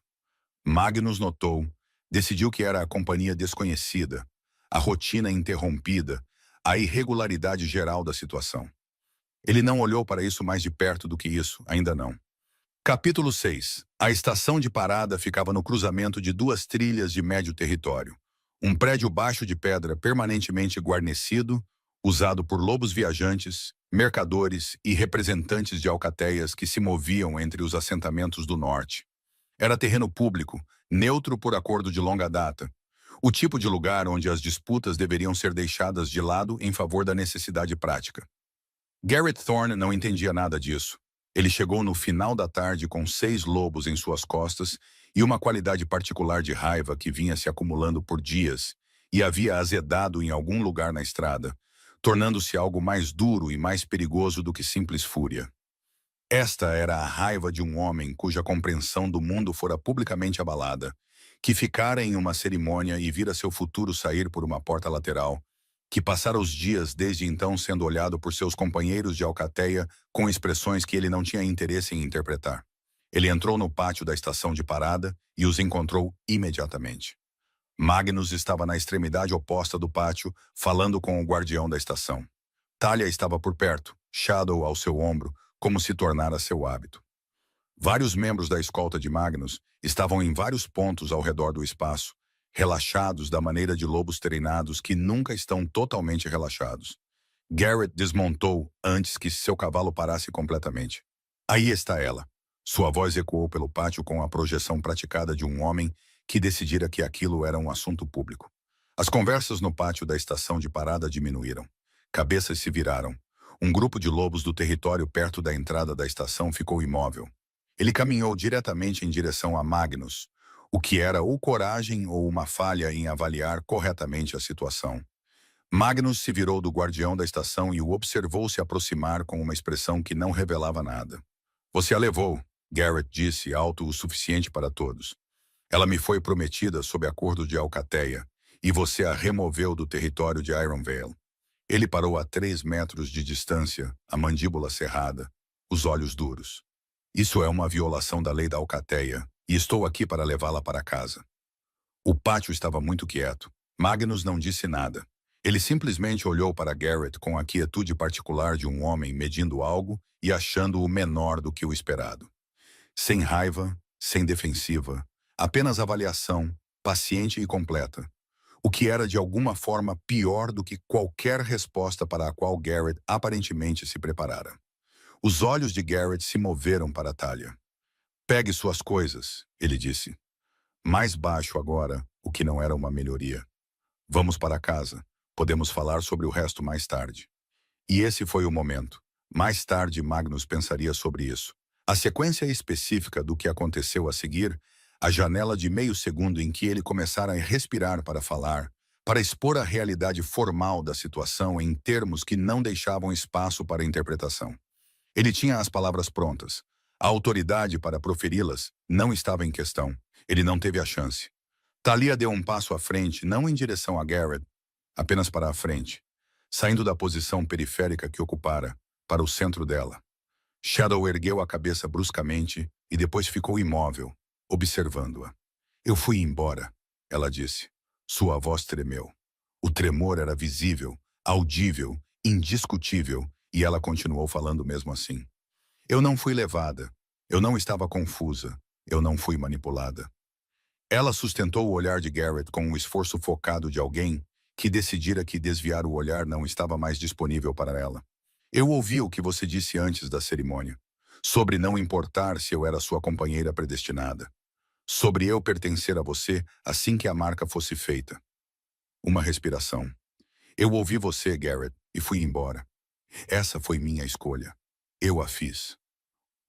Magnus notou, decidiu que era a companhia desconhecida, a rotina interrompida, a irregularidade geral da situação. Ele não olhou para isso mais de perto do que isso, ainda não. Capítulo 6. A estação de parada ficava no cruzamento de duas trilhas de médio território. Um prédio baixo de pedra permanentemente guarnecido, usado por lobos viajantes, mercadores e representantes de alcateias que se moviam entre os assentamentos do norte. Era terreno público, neutro por acordo de longa data. O tipo de lugar onde as disputas deveriam ser deixadas de lado em favor da necessidade prática. Garrett Thorne não entendia nada disso. Ele chegou no final da tarde com 6 lobos em suas costas e uma qualidade particular de raiva que vinha se acumulando por dias e havia azedado em algum lugar na estrada, tornando-se algo mais duro e mais perigoso do que simples fúria. Esta era a raiva de um homem cuja compreensão do mundo fora publicamente abalada, que ficara em uma cerimônia e vira seu futuro sair por uma porta lateral, que passara os dias desde então sendo olhado por seus companheiros de alcateia com expressões que ele não tinha interesse em interpretar. Ele entrou no pátio da estação de parada e os encontrou imediatamente. Magnus estava na extremidade oposta do pátio, falando com o guardião da estação. Talia estava por perto, Shadow ao seu ombro, como se tornara seu hábito. Vários membros da escolta de Magnus estavam em vários pontos ao redor do espaço, relaxados da maneira de lobos treinados que nunca estão totalmente relaxados. Garrett desmontou antes que seu cavalo parasse completamente. Aí está ela. Sua voz ecoou pelo pátio com a projeção praticada de um homem que decidira que aquilo era um assunto público. As conversas no pátio da estação de parada diminuíram. Cabeças se viraram. Um grupo de lobos do território perto da entrada da estação ficou imóvel. Ele caminhou diretamente em direção a Magnus, o que era ou coragem ou uma falha em avaliar corretamente a situação. Magnus se virou do guardião da estação e o observou se aproximar com uma expressão que não revelava nada. Você a levou, Garrett disse, alto o suficiente para todos. Ela me foi prometida sob acordo de Alcateia, e você a removeu do território de Ironvale. Ele parou a 3 metros de distância, a mandíbula cerrada, os olhos duros. Isso é uma violação da lei da Alcateia, e estou aqui para levá-la para casa. O pátio estava muito quieto. Magnus não disse nada. Ele simplesmente olhou para Garrett com a quietude particular de um homem medindo algo e achando-o menor do que o esperado. Sem raiva, sem defensiva, apenas avaliação, paciente e completa. O que era de alguma forma pior do que qualquer resposta para a qual Garrett aparentemente se preparara. Os olhos de Garrett se moveram para Talia. Pegue suas coisas, ele disse. Mais baixo agora, o que não era uma melhoria. Vamos para casa. Podemos falar sobre o resto mais tarde. E esse foi o momento. Mais tarde, Magnus pensaria sobre isso. A sequência específica do que aconteceu a seguir, a janela de meio segundo em que ele começara a respirar para falar, para expor a realidade formal da situação em termos que não deixavam espaço para interpretação. Ele tinha as palavras prontas. A autoridade para proferi-las não estava em questão. Ele não teve a chance. Talia deu um passo à frente, não em direção a Garrett, apenas para a frente, saindo da posição periférica que ocupara, para o centro dela. Shadow ergueu a cabeça bruscamente e depois ficou imóvel, observando-a. Eu fui embora, ela disse. Sua voz tremeu. O tremor era visível, audível, indiscutível, e ela continuou falando mesmo assim. Eu não fui levada. Eu não estava confusa. Eu não fui manipulada. Ela sustentou o olhar de Garrett com um esforço focado de alguém que decidira que desviar o olhar não estava mais disponível para ela. Eu ouvi o que você disse antes da cerimônia, sobre não importar se eu era sua companheira predestinada, sobre eu pertencer a você assim que a marca fosse feita. Uma respiração. Eu ouvi você, Garrett, e fui embora. Essa foi minha escolha. Eu a fiz.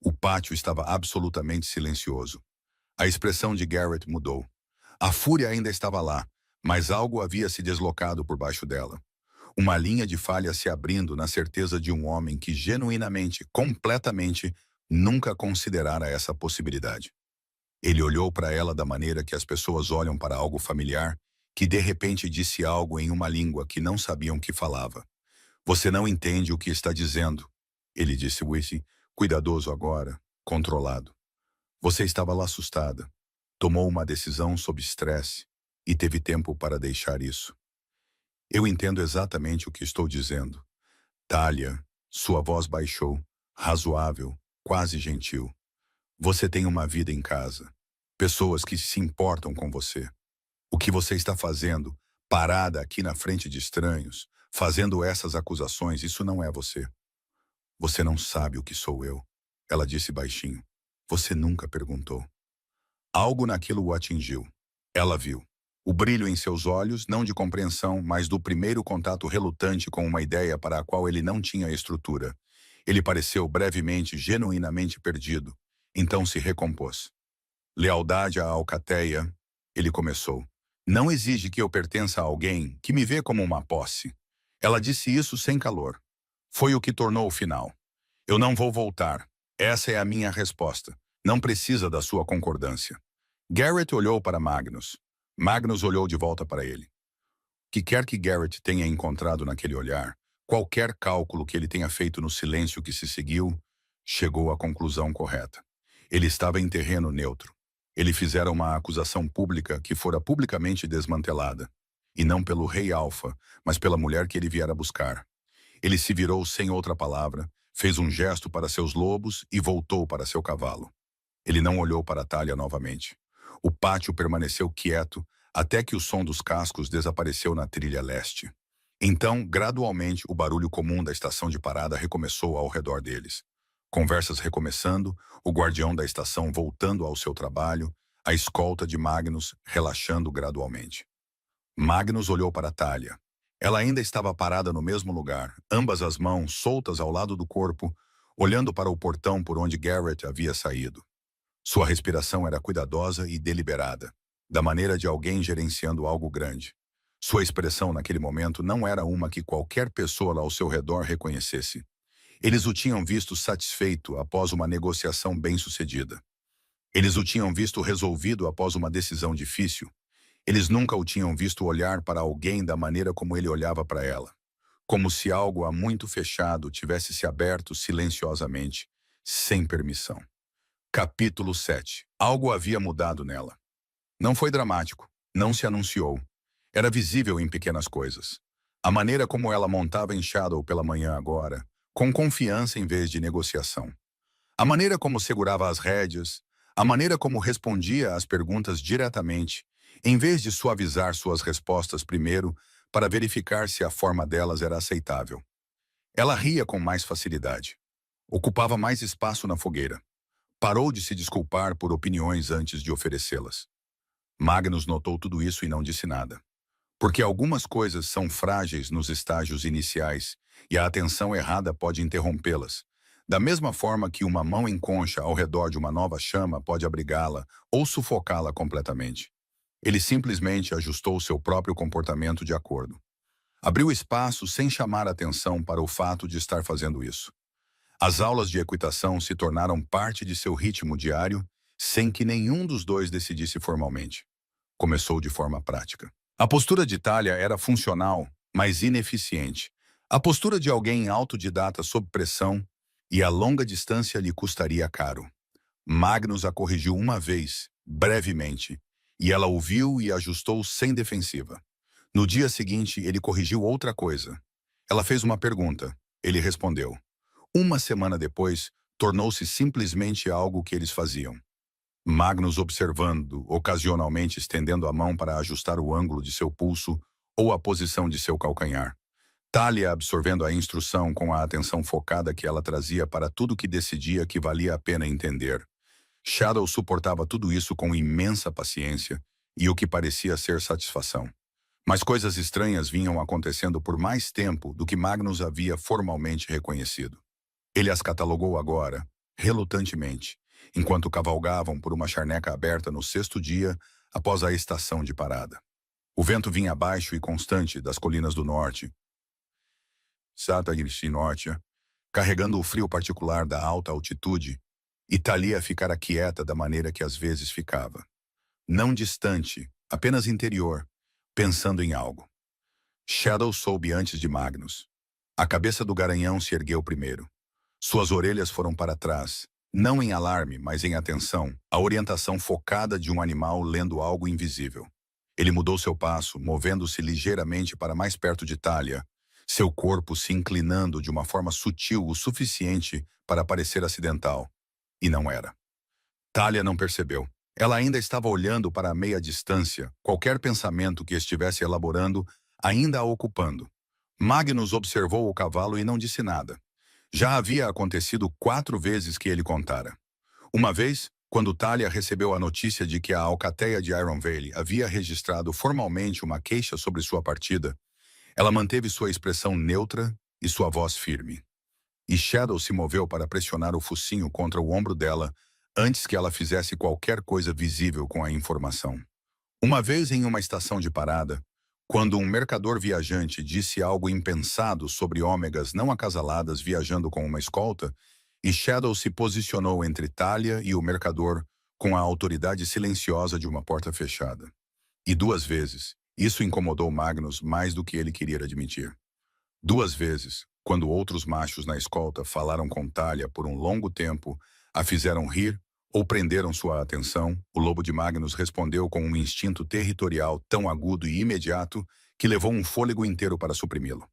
O pátio estava absolutamente silencioso. A expressão de Garrett mudou. A fúria ainda estava lá, mas algo havia se deslocado por baixo dela. Uma linha de falha se abrindo na certeza de um homem que genuinamente, completamente, nunca considerara essa possibilidade. Ele olhou para ela da maneira que as pessoas olham para algo familiar, que de repente disse algo em uma língua que não sabiam que falava. Você não entende o que está dizendo, ele disse Wissy, cuidadoso agora, controlado. Você estava lá assustada. Tomou uma decisão sob estresse e teve tempo para deixar isso. Eu entendo exatamente o que estou dizendo. Talia, sua voz baixou, razoável, quase gentil. Você tem uma vida em casa. Pessoas que se importam com você. O que você está fazendo, parada aqui na frente de estranhos, fazendo essas acusações, isso não é você. Você não sabe o que sou eu. Ela disse baixinho. Você nunca perguntou. Algo naquilo o atingiu. Ela viu. O brilho em seus olhos, não de compreensão, mas do primeiro contato relutante com uma ideia para a qual ele não tinha estrutura. Ele pareceu brevemente, genuinamente perdido. Então se recompôs. Lealdade à alcateia, ele começou. Não exige que eu pertença a alguém que me vê como uma posse. Ela disse isso sem calor. Foi o que tornou o final. Eu não vou voltar. Essa é a minha resposta. Não precisa da sua concordância. Garrett olhou para Magnus. Magnus olhou de volta para ele. O que quer que Garrett tenha encontrado naquele olhar, qualquer cálculo que ele tenha feito no silêncio que se seguiu, chegou à conclusão correta. Ele estava em terreno neutro. Ele fizera uma acusação pública que fora publicamente desmantelada. E não pelo rei Alfa, mas pela mulher que ele viera buscar. Ele se virou sem outra palavra, fez um gesto para seus lobos e voltou para seu cavalo. Ele não olhou para Thalia novamente. O pátio permaneceu quieto até que o som dos cascos desapareceu na trilha leste. Então, gradualmente, o barulho comum da estação de parada recomeçou ao redor deles. Conversas recomeçando, o guardião da estação voltando ao seu trabalho, a escolta de Magnus relaxando gradualmente. Magnus olhou para Thalia. Ela ainda estava parada no mesmo lugar, ambas as mãos soltas ao lado do corpo, olhando para o portão por onde Garrett havia saído. Sua respiração era cuidadosa e deliberada, da maneira de alguém gerenciando algo grande. Sua expressão naquele momento não era uma que qualquer pessoa ao seu redor reconhecesse. Eles o tinham visto satisfeito após uma negociação bem-sucedida. Eles o tinham visto resolvido após uma decisão difícil. Eles nunca o tinham visto olhar para alguém da maneira como ele olhava para ela. Como se algo há muito fechado tivesse se aberto silenciosamente, sem permissão. Capítulo 7. Algo havia mudado nela. Não foi dramático, não se anunciou. Era visível em pequenas coisas. A maneira como ela montava em Shadow pela manhã agora, com confiança em vez de negociação. A maneira como segurava as rédeas, a maneira como respondia às perguntas diretamente, em vez de suavizar suas respostas primeiro para verificar se a forma delas era aceitável. Ela ria com mais facilidade. Ocupava mais espaço na fogueira. Parou de se desculpar por opiniões antes de oferecê-las. Magnus notou tudo isso e não disse nada. Porque algumas coisas são frágeis nos estágios iniciais e a atenção errada pode interrompê-las. Da mesma forma que uma mão em concha ao redor de uma nova chama pode abrigá-la ou sufocá-la completamente. Ele simplesmente ajustou seu próprio comportamento de acordo. Abriu espaço sem chamar atenção para o fato de estar fazendo isso. As aulas de equitação se tornaram parte de seu ritmo diário, sem que nenhum dos dois decidisse formalmente. Começou de forma prática. A postura de Thalia era funcional, mas ineficiente. A postura de alguém autodidata sob pressão, e a longa distância lhe custaria caro. Magnus a corrigiu uma vez, brevemente, e ela ouviu e ajustou sem defensiva. No dia seguinte, ele corrigiu outra coisa. Ela fez uma pergunta. Ele respondeu. Uma semana depois, tornou-se simplesmente algo que eles faziam. Magnus observando, ocasionalmente estendendo a mão para ajustar o ângulo de seu pulso ou a posição de seu calcanhar. Thalia absorvendo a instrução com a atenção focada que ela trazia para tudo que decidia que valia a pena entender. Shadow suportava tudo isso com imensa paciência e o que parecia ser satisfação. Mas coisas estranhas vinham acontecendo por mais tempo do que Magnus havia formalmente reconhecido. Ele as catalogou agora, relutantemente, enquanto cavalgavam por uma charneca aberta no sexto dia após a estação de parada. O vento vinha baixo e constante das colinas do norte, Satagirsi-Norte, carregando o frio particular da alta altitude, e Thalia ficara quieta da maneira que às vezes ficava. Não distante, apenas interior, pensando em algo. Shadow soube antes de Magnus. A cabeça do garanhão se ergueu primeiro. Suas orelhas foram para trás, não em alarme, mas em atenção, a orientação focada de um animal lendo algo invisível. Ele mudou seu passo, movendo-se ligeiramente para mais perto de Thalia, seu corpo se inclinando de uma forma sutil o suficiente para parecer acidental. E não era. Talia não percebeu. Ela ainda estava olhando para a meia distância, qualquer pensamento que estivesse elaborando ainda a ocupando. Magnus observou o cavalo e não disse nada. Já havia acontecido 4 vezes que ele contara. Uma vez, quando Talia recebeu a notícia de que a alcateia de Iron Valley havia registrado formalmente uma queixa sobre sua partida, ela manteve sua expressão neutra e sua voz firme. E Shadow se moveu para pressionar o focinho contra o ombro dela antes que ela fizesse qualquer coisa visível com a informação. Uma vez em uma estação de parada, quando um mercador viajante disse algo impensado sobre ômegas não acasaladas viajando com uma escolta, e Shadow se posicionou entre Talia e o mercador com a autoridade silenciosa de uma porta fechada. E 2 vezes, isso incomodou Magnus mais do que ele queria admitir. 2 vezes, quando outros machos na escolta falaram com Talia por um longo tempo, a fizeram rir ou prenderam sua atenção, o lobo de Magnus respondeu com um instinto territorial tão agudo e imediato que levou um fôlego inteiro para suprimi-lo.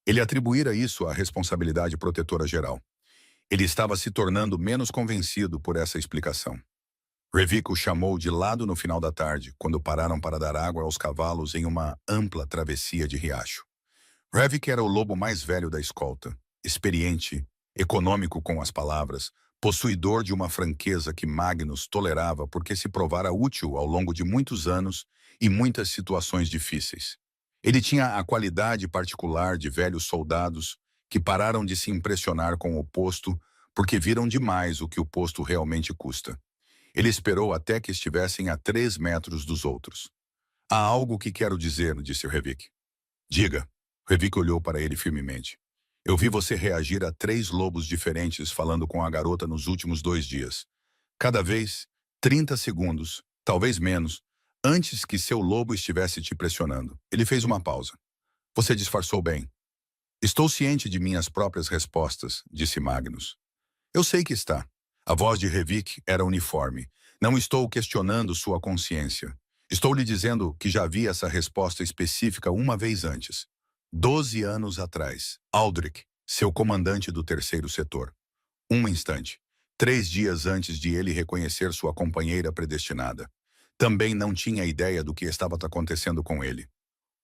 Ele atribuíra isso à responsabilidade protetora geral. Ele estava se tornando menos convencido por essa explicação. Revik o chamou de lado no final da tarde, quando pararam para dar água aos cavalos em uma ampla travessia de riacho. Revik era o lobo mais velho da escolta, experiente, econômico com as palavras, possuidor de uma franqueza que Magnus tolerava porque se provara útil ao longo de muitos anos e muitas situações difíceis. Ele tinha a qualidade particular de velhos soldados que pararam de se impressionar com o posto porque viram demais o que o posto realmente custa. Ele esperou até que estivessem a 3 metros dos outros. Há algo que quero dizer, disse Revik. Diga. Revik olhou para ele firmemente. Eu vi você reagir a 3 lobos diferentes falando com a garota nos últimos 2 dias. Cada vez, 30 segundos, talvez menos, antes que seu lobo estivesse te pressionando. Ele fez uma pausa. Você disfarçou bem. Estou ciente de minhas próprias respostas, disse Magnus. Eu sei que está. A voz de Revik era uniforme. Não estou questionando sua consciência. Estou lhe dizendo que já vi essa resposta específica uma vez antes. 12 anos atrás. Aldrich, seu comandante do 3º setor. Um instante. 3 dias antes de ele reconhecer sua companheira predestinada. Também não tinha ideia do que estava acontecendo com ele.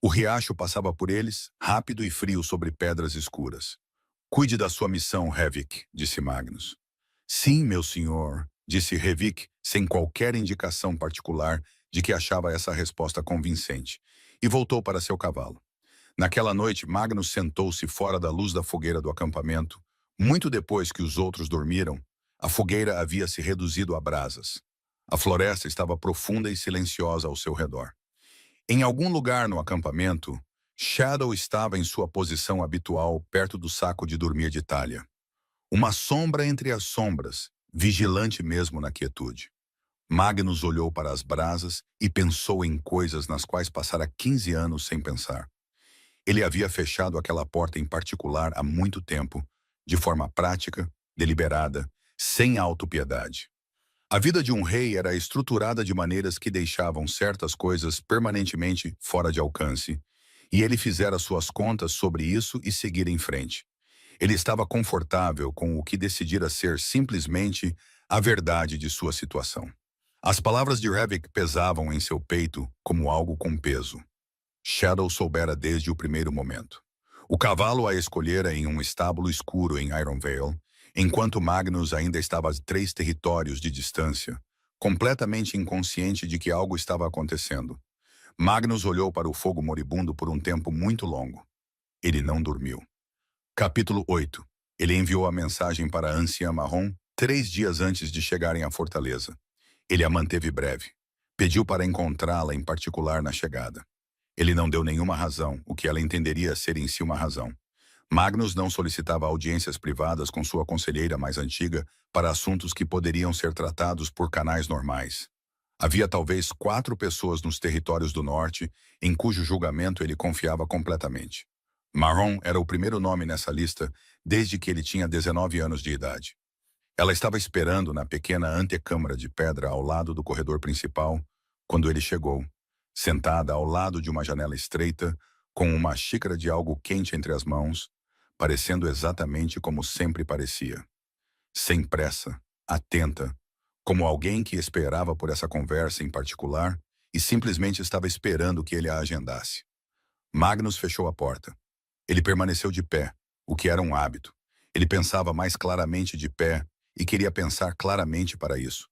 O riacho passava por eles, rápido e frio sobre pedras escuras. Cuide da sua missão, Revik, disse Magnus. Sim, meu senhor, disse Revik, sem qualquer indicação particular de que achava essa resposta convincente, e voltou para seu cavalo. Naquela noite, Magnus sentou-se fora da luz da fogueira do acampamento. Muito depois que os outros dormiram, a fogueira havia se reduzido a brasas. A floresta estava profunda e silenciosa ao seu redor. Em algum lugar no acampamento, Shadow estava em sua posição habitual perto do saco de dormir de Talia. Uma sombra entre as sombras, vigilante mesmo na quietude. Magnus olhou para as brasas e pensou em coisas nas quais passara 15 anos sem pensar. Ele havia fechado aquela porta em particular há muito tempo, de forma prática, deliberada, sem autopiedade. A vida de um rei era estruturada de maneiras que deixavam certas coisas permanentemente fora de alcance, e ele fizera suas contas sobre isso e seguir em frente. Ele estava confortável com o que decidira ser simplesmente a verdade de sua situação. As palavras de Revik pesavam em seu peito como algo com peso. Shadow soubera desde o primeiro momento. O cavalo a escolhera em um estábulo escuro em Iron Vale, enquanto Magnus ainda estava a 3 territórios de distância, completamente inconsciente de que algo estava acontecendo. Magnus olhou para o fogo moribundo por um tempo muito longo. Ele não dormiu. Capítulo 8. Ele enviou a mensagem para a anciã Marrom 3 dias antes de chegarem à fortaleza. Ele a manteve breve. Pediu para encontrá-la em particular na chegada. Ele não deu nenhuma razão, o que ela entenderia ser em si uma razão. Magnus não solicitava audiências privadas com sua conselheira mais antiga para assuntos que poderiam ser tratados por canais normais. Havia talvez 4 pessoas nos territórios do norte em cujo julgamento ele confiava completamente. Marrom era o primeiro nome nessa lista desde que ele tinha 19 anos de idade. Ela estava esperando na pequena antecâmara de pedra ao lado do corredor principal quando ele chegou, sentada ao lado de uma janela estreita, com uma xícara de algo quente entre as mãos, parecendo exatamente como sempre parecia. Sem pressa, atenta, como alguém que esperava por essa conversa em particular e simplesmente estava esperando que ele a agendasse. Magnus fechou a porta. Ele permaneceu de pé, o que era um hábito. Ele pensava mais claramente de pé e queria pensar claramente para isso.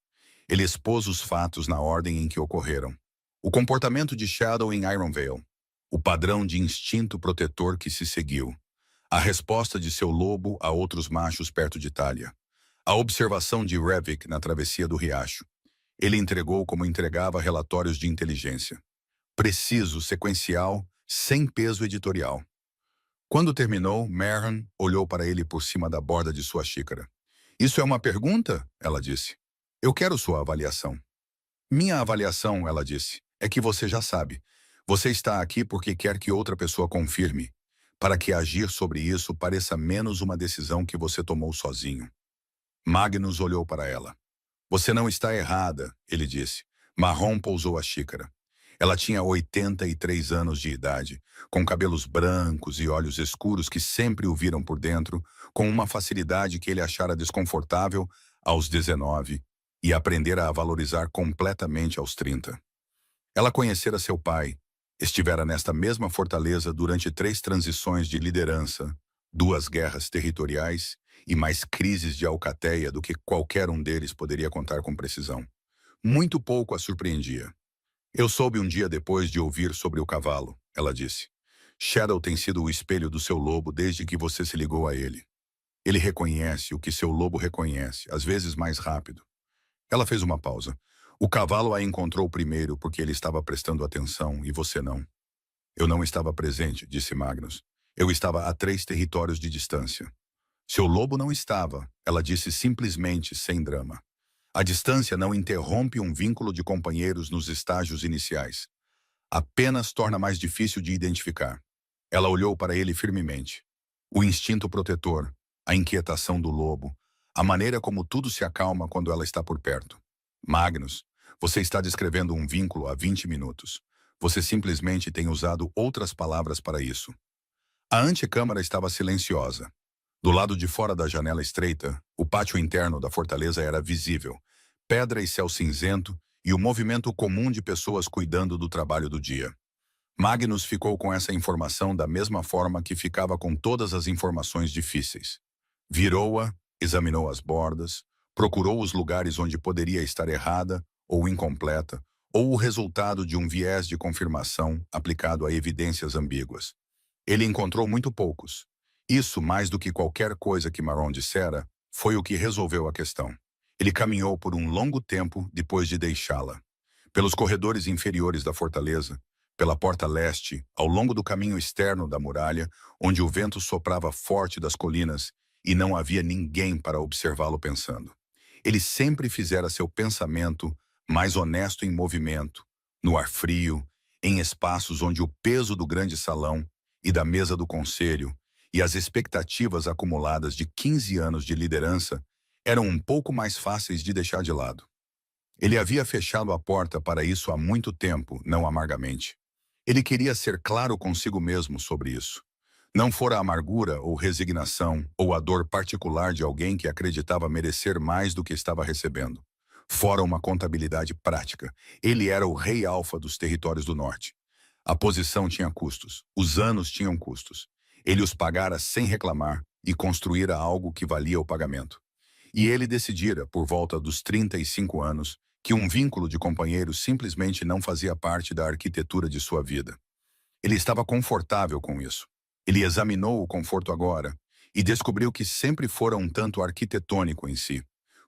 Ele expôs os fatos na ordem em que ocorreram. O comportamento de Shadow em Ironvale, o padrão de instinto protetor que se seguiu, a resposta de seu lobo a outros machos perto de Talia, a observação de Revik na travessia do riacho. Ele entregou como entregava relatórios de inteligência. Preciso, sequencial, sem peso editorial. Quando terminou, Merhan olhou para ele por cima da borda de sua xícara. Isso é uma pergunta? Ela disse. Eu quero sua avaliação. Minha avaliação, ela disse, é que você já sabe. Você está aqui porque quer que outra pessoa confirme, para que agir sobre isso pareça menos uma decisão que você tomou sozinho. Magnus olhou para ela. Você não está errada, ele disse. Marrom pousou a xícara. Ela tinha 83 anos de idade, com cabelos brancos e olhos escuros que sempre o viram por dentro, com uma facilidade que ele achara desconfortável aos 19 e aprendera a valorizar completamente aos 30. Ela conhecera seu pai, estivera nesta mesma fortaleza durante 3 transições de liderança, 2 guerras territoriais e mais crises de alcateia do que qualquer um deles poderia contar com precisão. Muito pouco a surpreendia. Eu soube um dia depois de ouvir sobre o cavalo, ela disse. Shadow tem sido o espelho do seu lobo desde que você se ligou a ele. Ele reconhece o que seu lobo reconhece, às vezes mais rápido. Ela fez uma pausa. O cavalo a encontrou primeiro porque ele estava prestando atenção e você não. Eu não estava presente, disse Magnus. Eu estava a 3 territórios de distância. Seu lobo não estava, ela disse simplesmente, sem drama. A distância não interrompe um vínculo de companheiros nos estágios iniciais. Apenas torna mais difícil de identificar. Ela olhou para ele firmemente. O instinto protetor, a inquietação do lobo, a maneira como tudo se acalma quando ela está por perto. Magnus, você está descrevendo um vínculo há 20 minutos. Você simplesmente tem usado outras palavras para isso. A antecâmara estava silenciosa. Do lado de fora da janela estreita, o pátio interno da fortaleza era visível, pedra e céu cinzento e o movimento comum de pessoas cuidando do trabalho do dia. Magnus ficou com essa informação da mesma forma que ficava com todas as informações difíceis. Virou-a, examinou as bordas, procurou os lugares onde poderia estar errada ou incompleta, ou o resultado de um viés de confirmação aplicado a evidências ambíguas. Ele encontrou muito poucos. Isso, mais do que qualquer coisa que Marron dissera, foi o que resolveu a questão. Ele caminhou por um longo tempo depois de deixá-la. Pelos corredores inferiores da fortaleza, pela porta leste, ao longo do caminho externo da muralha, onde o vento soprava forte das colinas e não havia ninguém para observá-lo pensando. Ele sempre fizera seu pensamento mais honesto em movimento, no ar frio, em espaços onde o peso do grande salão e da mesa do conselho e as expectativas acumuladas de 15 anos de liderança eram um pouco mais fáceis de deixar de lado. Ele havia fechado a porta para isso há muito tempo, não amargamente. Ele queria ser claro consigo mesmo sobre isso. Não fora a amargura ou resignação ou a dor particular de alguém que acreditava merecer mais do que estava recebendo. Fora uma contabilidade prática. Ele era o rei alfa dos territórios do norte. A posição tinha custos. Os anos tinham custos. Ele os pagara sem reclamar e construíra algo que valia o pagamento. E ele decidira, por volta dos 35 anos, que um vínculo de companheiros simplesmente não fazia parte da arquitetura de sua vida. Ele estava confortável com isso. Ele examinou o conforto agora e descobriu que sempre fora um tanto arquitetônico em si.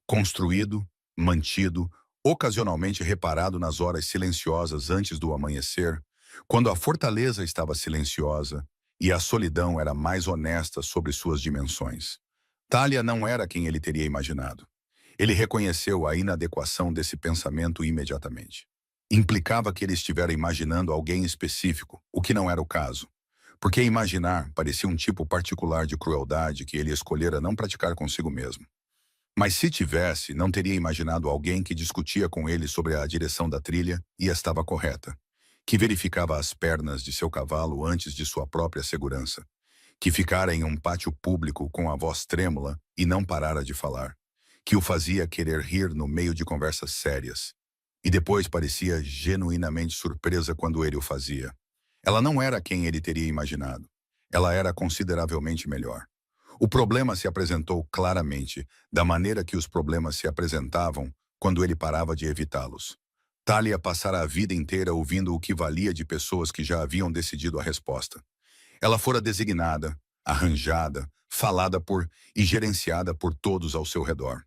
Construído, mantido, ocasionalmente reparado nas horas silenciosas antes do amanhecer, quando a fortaleza estava silenciosa e a solidão era mais honesta sobre suas dimensões. Talia não era quem ele teria imaginado. Ele reconheceu a inadequação desse pensamento imediatamente. Implicava que ele estivera imaginando alguém específico, o que não era o caso. Porque imaginar parecia um tipo particular de crueldade que ele escolhera não praticar consigo mesmo. Mas se tivesse, não teria imaginado alguém que discutia com ele sobre a direção da trilha e estava correta, que verificava as pernas de seu cavalo antes de sua própria segurança, que ficara em um pátio público com a voz trêmula e não parara de falar, que o fazia querer rir no meio de conversas sérias. E depois parecia genuinamente surpresa quando ele o fazia. Ela não era quem ele teria imaginado. Ela era consideravelmente melhor. O problema se apresentou claramente, da maneira que os problemas se apresentavam quando ele parava de evitá-los. Thalia passara a vida inteira ouvindo o que valia de pessoas que já haviam decidido a resposta. Ela fora designada, arranjada, falada por e gerenciada por todos ao seu redor.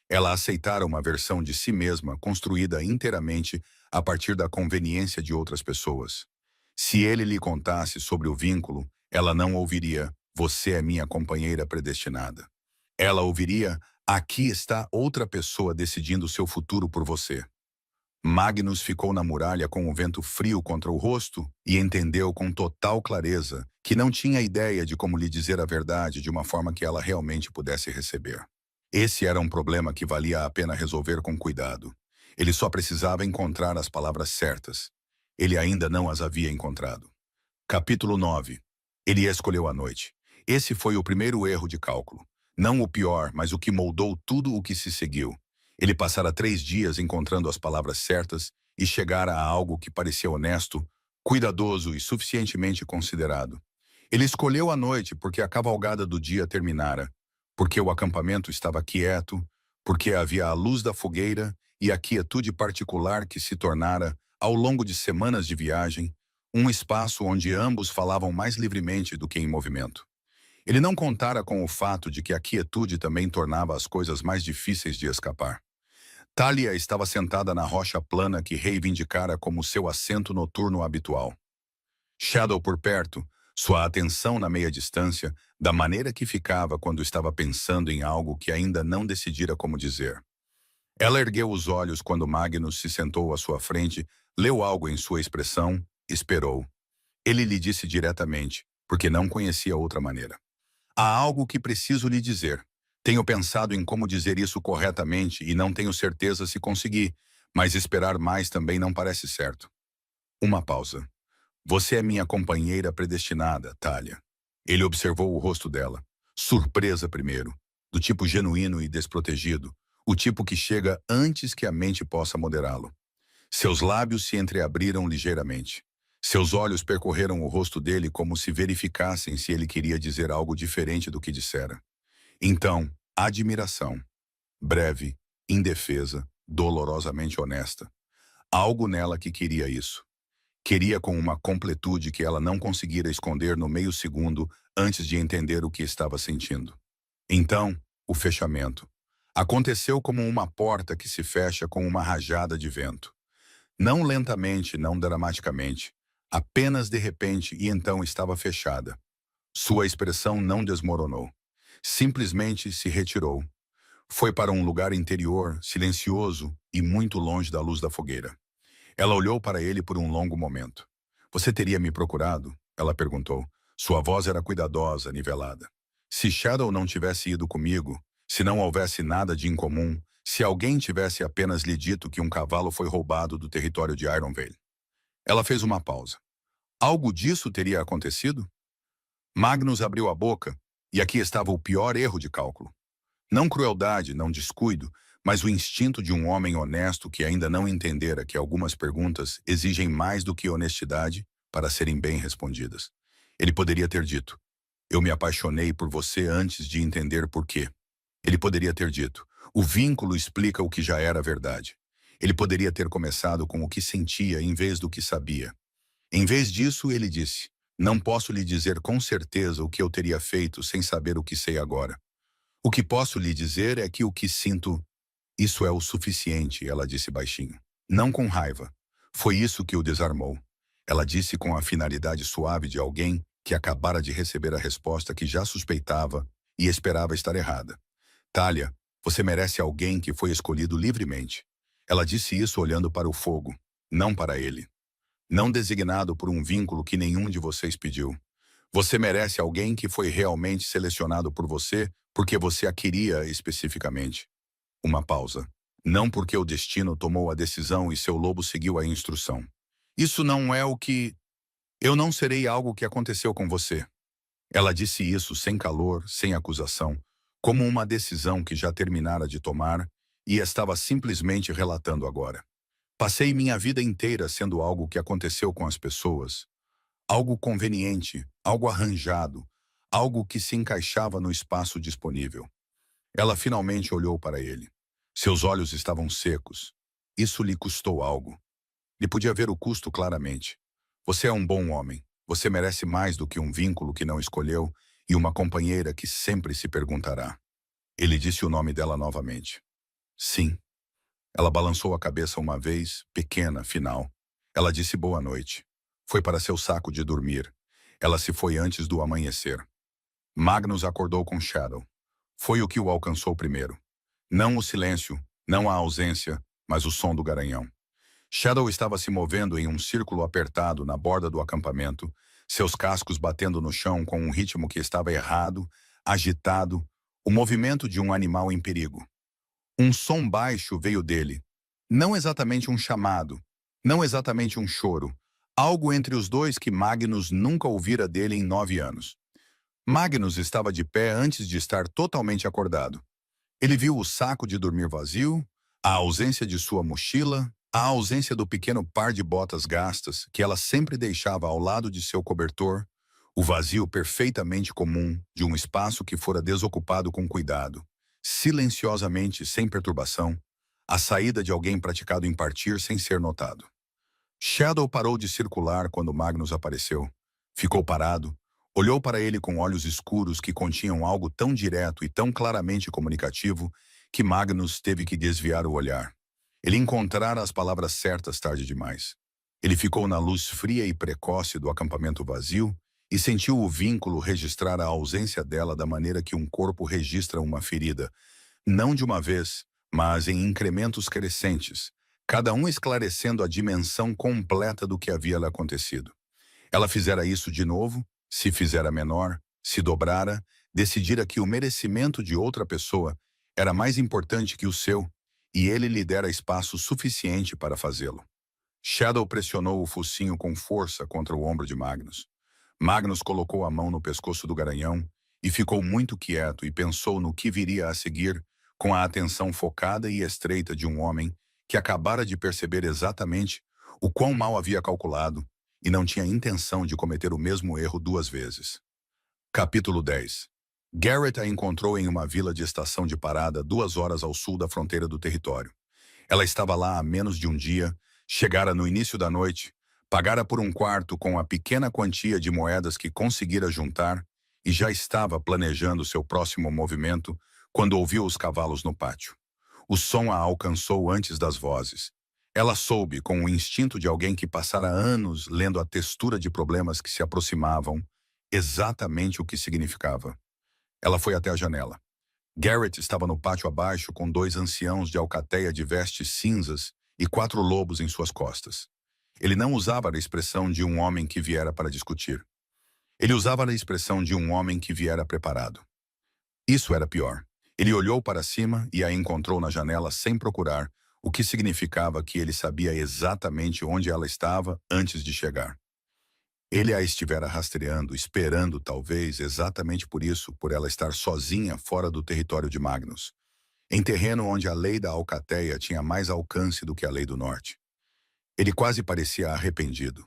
Ela aceitara uma versão de si mesma construída inteiramente a partir da conveniência de outras pessoas. Se ele lhe contasse sobre o vínculo, ela não ouviria: "Você é minha companheira predestinada." Ela ouviria: "Aqui está outra pessoa decidindo seu futuro por você." Magnus ficou na muralha com o vento frio contra o rosto e entendeu com total clareza que não tinha ideia de como lhe dizer a verdade de uma forma que ela realmente pudesse receber. Esse era um problema que valia a pena resolver com cuidado. Ele só precisava encontrar as palavras certas. Ele ainda não as havia encontrado. Capítulo 9. Ele escolheu a noite. Esse foi o primeiro erro de cálculo. Não o pior, mas o que moldou tudo o que se seguiu. Ele passara 3 dias encontrando as palavras certas e chegara a algo que parecia honesto, cuidadoso e suficientemente considerado. Ele escolheu a noite porque a cavalgada do dia terminara, porque o acampamento estava quieto, porque havia a luz da fogueira e a quietude particular que se tornara, ao longo de semanas de viagem, um espaço onde ambos falavam mais livremente do que em movimento. Ele não contara com o fato de que a quietude também tornava as coisas mais difíceis de escapar. Thalia estava sentada na rocha plana que reivindicara como seu assento noturno habitual. Shadow por perto, sua atenção na meia distância, da maneira que ficava quando estava pensando em algo que ainda não decidira como dizer. Ela ergueu os olhos quando Magnus se sentou à sua frente, leu algo em sua expressão, esperou. Ele lhe disse diretamente, porque não conhecia outra maneira. "Há algo que preciso lhe dizer. Tenho pensado em como dizer isso corretamente e não tenho certeza se consegui, mas esperar mais também não parece certo." Uma pausa. "Você é minha companheira predestinada, Thalia." Ele observou o rosto dela. Surpresa primeiro, do tipo genuíno e desprotegido, o tipo que chega antes que a mente possa moderá-lo. Seus lábios se entreabriram ligeiramente. Seus olhos percorreram o rosto dele como se verificassem se ele queria dizer algo diferente do que dissera. Então, admiração. Breve, indefesa, dolorosamente honesta. Algo nela que queria isso. Queria com uma completude que ela não conseguira esconder no meio segundo antes de entender o que estava sentindo. Então, o fechamento. Aconteceu como uma porta que se fecha com uma rajada de vento. Não lentamente, não dramaticamente. Apenas de repente e então estava fechada. Sua expressão não desmoronou. Simplesmente se retirou. Foi para um lugar interior, silencioso e muito longe da luz da fogueira. Ela olhou para ele por um longo momento. "Você teria me procurado?" ela perguntou. Sua voz era cuidadosa, nivelada. "Se Shadow não tivesse ido comigo, se não houvesse nada de incomum, se alguém tivesse apenas lhe dito que um cavalo foi roubado do território de Ironvale." Ela fez uma pausa. "Algo disso teria acontecido?" Magnus abriu a boca, e aqui estava o pior erro de cálculo. Não crueldade, não descuido, mas o instinto de um homem honesto que ainda não entendera que algumas perguntas exigem mais do que honestidade para serem bem respondidas. Ele poderia ter dito: "Eu me apaixonei por você antes de entender por quê." Ele poderia ter dito: "O vínculo explica o que já era verdade." Ele poderia ter começado com o que sentia em vez do que sabia. Em vez disso, ele disse: "Não posso lhe dizer com certeza o que eu teria feito sem saber o que sei agora. O que posso lhe dizer é que o que sinto, isso é o suficiente." Ela disse baixinho. Não com raiva. Foi isso que o desarmou. Ela disse com a finalidade suave de alguém que acabara de receber a resposta que já suspeitava e esperava estar errada. "Thalia, você merece alguém que foi escolhido livremente." Ela disse isso olhando para o fogo, não para ele. "Não designado por um vínculo que nenhum de vocês pediu. Você merece alguém que foi realmente selecionado por você porque você a queria especificamente." Uma pausa. "Não porque o destino tomou a decisão e seu lobo seguiu a instrução. Isso não é o que... Eu não serei algo que aconteceu com você." Ela disse isso sem calor, sem acusação, como uma decisão que já terminara de tomar e estava simplesmente relatando agora. Passei minha vida inteira sendo algo que aconteceu com as pessoas, algo conveniente, algo arranjado, algo que se encaixava no espaço disponível. Ela finalmente olhou para ele. Seus olhos estavam secos. Isso lhe custou algo. Ele podia ver o custo claramente. Você é um bom homem. Você merece mais do que um vínculo que não escolheu e uma companheira que sempre se perguntará. Ele disse o nome dela novamente. Sim. Ela balançou a cabeça uma vez, pequena, final. Ela disse boa noite. Foi para seu saco de dormir. Ela se foi antes do amanhecer. Magnus acordou com Shadow. Foi o que o alcançou primeiro. Não o silêncio, não a ausência, mas o som do garanhão. Shadow estava se movendo em um círculo apertado na borda do acampamento, seus cascos batendo no chão com um ritmo que estava errado, agitado, o movimento de um animal em perigo. Um som baixo veio dele. Não exatamente um chamado, não exatamente um choro. Algo entre os dois que Magnus nunca ouvira dele em 9 anos. Magnus estava de pé antes de estar totalmente acordado. Ele viu o saco de dormir vazio, a ausência de sua mochila, a ausência do pequeno par de botas gastas que ela sempre deixava ao lado de seu cobertor, o vazio perfeitamente comum de um espaço que fora desocupado com cuidado, silenciosamente, sem perturbação, a saída de alguém praticado em partir sem ser notado. Shadow parou de circular quando Magnus apareceu. Ficou parado, olhou para ele com olhos escuros que continham algo tão direto e tão claramente comunicativo que Magnus teve que desviar o olhar. Ele encontrara as palavras certas tarde demais. Ele ficou na luz fria e precoce do acampamento vazio e sentiu o vínculo registrar a ausência dela da maneira que um corpo registra uma ferida, não de uma vez, mas em incrementos crescentes, cada um esclarecendo a dimensão completa do que havia lhe acontecido. Ela fizera isso de novo, se fizera menor, se dobrara, decidira que o merecimento de outra pessoa era mais importante que o seu, e ele lhe dera espaço suficiente para fazê-lo. Shadow pressionou o focinho com força contra o ombro de Magnus. Magnus colocou a mão no pescoço do garanhão e ficou muito quieto e pensou no que viria a seguir com a atenção focada e estreita de um homem que acabara de perceber exatamente o quão mal havia calculado e não tinha intenção de cometer o mesmo erro 2 vezes. Capítulo 10. Garrett a encontrou em uma vila de estação de parada 2 horas ao sul da fronteira do território. Ela estava lá há menos de um dia, chegara no início da noite, pagara por um quarto com a pequena quantia de moedas que conseguira juntar e já estava planejando seu próximo movimento quando ouviu os cavalos no pátio. O som a alcançou antes das vozes. Ela soube, com o instinto de alguém que passara anos lendo a textura de problemas que se aproximavam, exatamente o que significava. Ela foi até a janela. Garrett estava no pátio abaixo com 2 anciãos de alcateia de vestes cinzas e 4 lobos em suas costas. Ele não usava a expressão de um homem que viera para discutir. Ele usava a expressão de um homem que viera preparado. Isso era pior. Ele olhou para cima e a encontrou na janela sem procurar, o que significava que ele sabia exatamente onde ela estava antes de chegar. Ele a estivera rastreando, esperando talvez exatamente por isso, por ela estar sozinha fora do território de Magnus, em terreno onde a lei da alcateia tinha mais alcance do que a lei do norte. Ele quase parecia arrependido.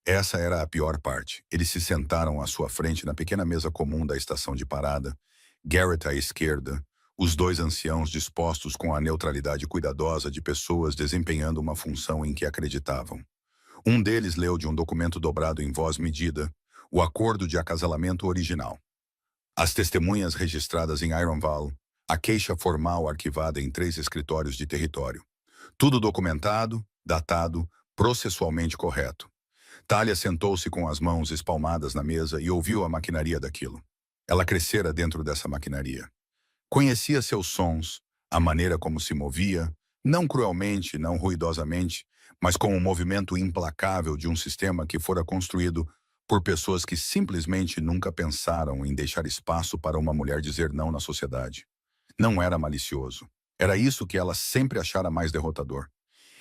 Essa era a pior parte. Eles se sentaram à sua frente na pequena mesa comum da estação de parada, Garrett à esquerda, os 2 anciãos dispostos com a neutralidade cuidadosa de pessoas desempenhando uma função em que acreditavam. Um deles leu de um documento dobrado em voz medida o acordo de acasalamento original. As testemunhas registradas em Ironval, a queixa formal arquivada em 3 escritórios de território. Tudo documentado, datado, processualmente correto. Talia sentou-se com as mãos espalmadas na mesa e ouviu a maquinaria daquilo. Ela crescera dentro dessa maquinaria. Conhecia seus sons, a maneira como se movia, não cruelmente, não ruidosamente, mas com o movimento implacável de um sistema que fora construído por pessoas que simplesmente nunca pensaram em deixar espaço para uma mulher dizer não na sociedade. Não era malicioso. Era isso que ela sempre achara mais derrotador.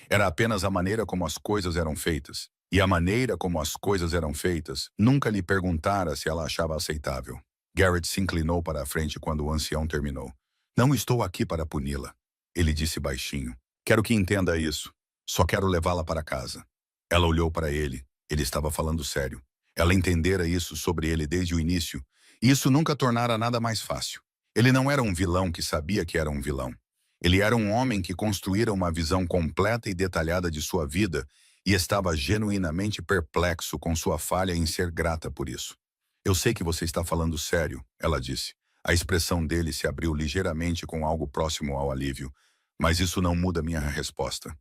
Era apenas a maneira como as coisas eram feitas. E a maneira como as coisas eram feitas nunca lhe perguntara se ela achava aceitável. Garrett se inclinou para a frente quando o ancião terminou. Não estou aqui para puni-la, ele disse baixinho. Quero que entenda isso. Só quero levá-la para casa. Ela olhou para ele. Ele estava falando sério. Ela entendera isso sobre ele desde o início, e isso nunca tornara nada mais fácil. Ele não era um vilão que sabia que era um vilão. Ele era um homem que construíra uma visão completa e detalhada de sua vida e estava genuinamente perplexo com sua falha em ser grata por isso. Eu sei que você está falando sério, ela disse. A expressão dele se abriu ligeiramente com algo próximo ao alívio, mas isso não muda minha resposta.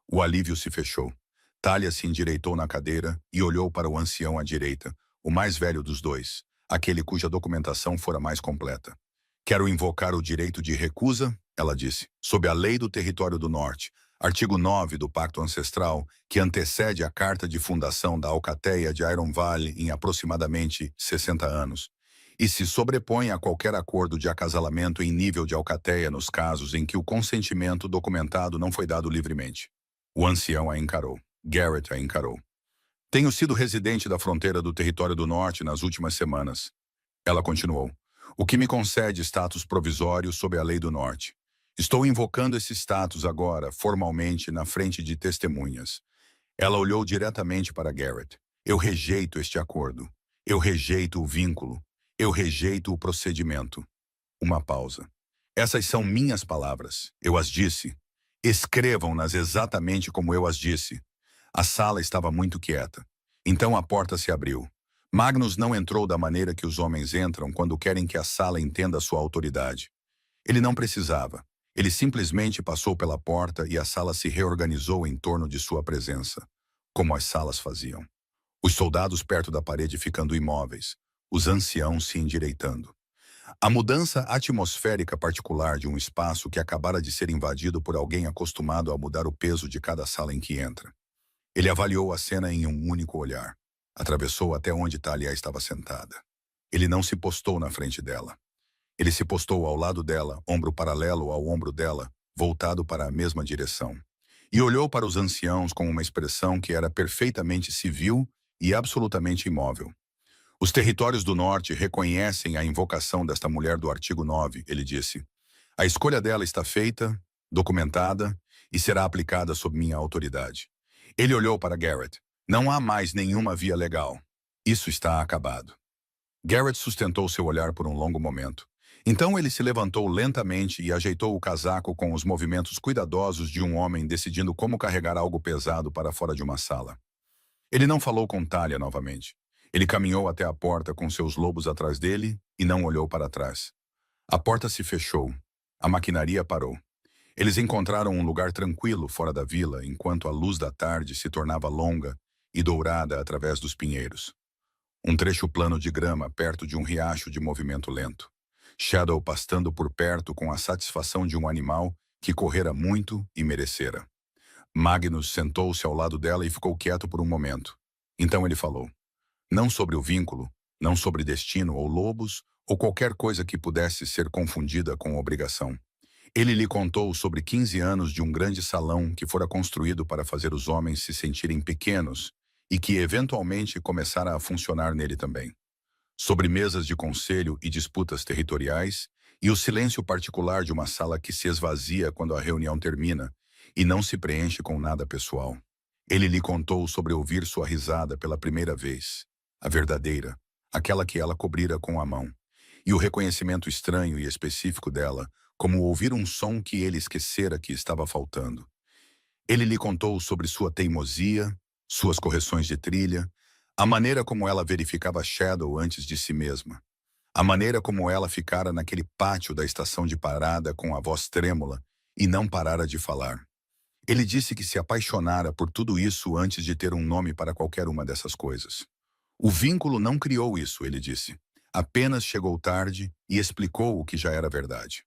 O alívio se fechou. Talia se endireitou na cadeira e olhou para o ancião à direita, o mais velho dos dois, aquele cuja documentação fora mais completa. Quero invocar o direito de recusa, ela disse, sob a lei do Território do Norte, artigo 9 do Pacto Ancestral, que antecede a carta de fundação da Alcateia de Iron Valley em aproximadamente 60 anos, e se sobrepõe a qualquer acordo de acasalamento em nível de Alcateia nos casos em que o consentimento documentado não foi dado livremente. O ancião a encarou. Garrett a encarou. Tenho sido residente da fronteira do Território do Norte nas últimas semanas. Ela continuou. O que me concede status provisório sob a lei do Norte. Estou invocando esse status agora, formalmente, na frente de testemunhas. Ela olhou diretamente para Garrett. Eu rejeito este acordo. Eu rejeito o vínculo. Eu rejeito o procedimento. Uma pausa. Essas são minhas palavras. Eu as disse. Escrevam-nas exatamente como eu as disse. A sala estava muito quieta. Então a porta se abriu. Magnus não entrou da maneira que os homens entram quando querem que a sala entenda sua autoridade. Ele não precisava. Ele simplesmente passou pela porta e a sala se reorganizou em torno de sua presença, como as salas faziam. Os soldados perto da parede ficando imóveis, os anciãos se endireitando. A mudança atmosférica particular de um espaço que acabara de ser invadido por alguém acostumado a mudar o peso de cada sala em que entra. Ele avaliou a cena em um único olhar. Atravessou até onde Talia estava sentada. Ele não se postou na frente dela. Ele se postou ao lado dela, ombro paralelo ao ombro dela, voltado para a mesma direção. E olhou para os anciãos com uma expressão que era perfeitamente civil e absolutamente imóvel. Os territórios do norte reconhecem a invocação desta mulher do artigo 9, ele disse. A escolha dela está feita, documentada e será aplicada sob minha autoridade. Ele olhou para Garrett. Não há mais nenhuma via legal. Isso está acabado. Garrett sustentou seu olhar por um longo momento. Então ele se levantou lentamente e ajeitou o casaco com os movimentos cuidadosos de um homem decidindo como carregar algo pesado para fora de uma sala. Ele não falou com Talia novamente. Ele caminhou até a porta com seus lobos atrás dele e não olhou para trás. A porta se fechou. A maquinaria parou. Eles encontraram um lugar tranquilo fora da vila enquanto a luz da tarde se tornava longa e dourada através dos pinheiros. Um trecho plano de grama perto de um riacho de movimento lento. Shadow pastando por perto com a satisfação de um animal que correra muito e merecera. Magnus sentou-se ao lado dela e ficou quieto por um momento. Então ele falou. Não sobre o vínculo, não sobre destino ou lobos, ou qualquer coisa que pudesse ser confundida com obrigação. Ele lhe contou sobre 15 anos de um grande salão que fora construído para fazer os homens se sentirem pequenos e que eventualmente começara a funcionar nele também. Sobre mesas de conselho e disputas territoriais e o silêncio particular de uma sala que se esvazia quando a reunião termina e não se preenche com nada pessoal. Ele lhe contou sobre ouvir sua risada pela primeira vez, a verdadeira, aquela que ela cobrira com a mão, e o reconhecimento estranho e específico dela, como ouvir um som que ele esquecera que estava faltando. Ele lhe contou sobre sua teimosia, suas correções de trilha, a maneira como ela verificava Shadow antes de si mesma, a maneira como ela ficara naquele pátio da estação de parada com a voz trêmula e não parara de falar. Ele disse que se apaixonara por tudo isso antes de ter um nome para qualquer uma dessas coisas. O vínculo não criou isso, ele disse. Apenas chegou tarde e explicou o que já era verdade.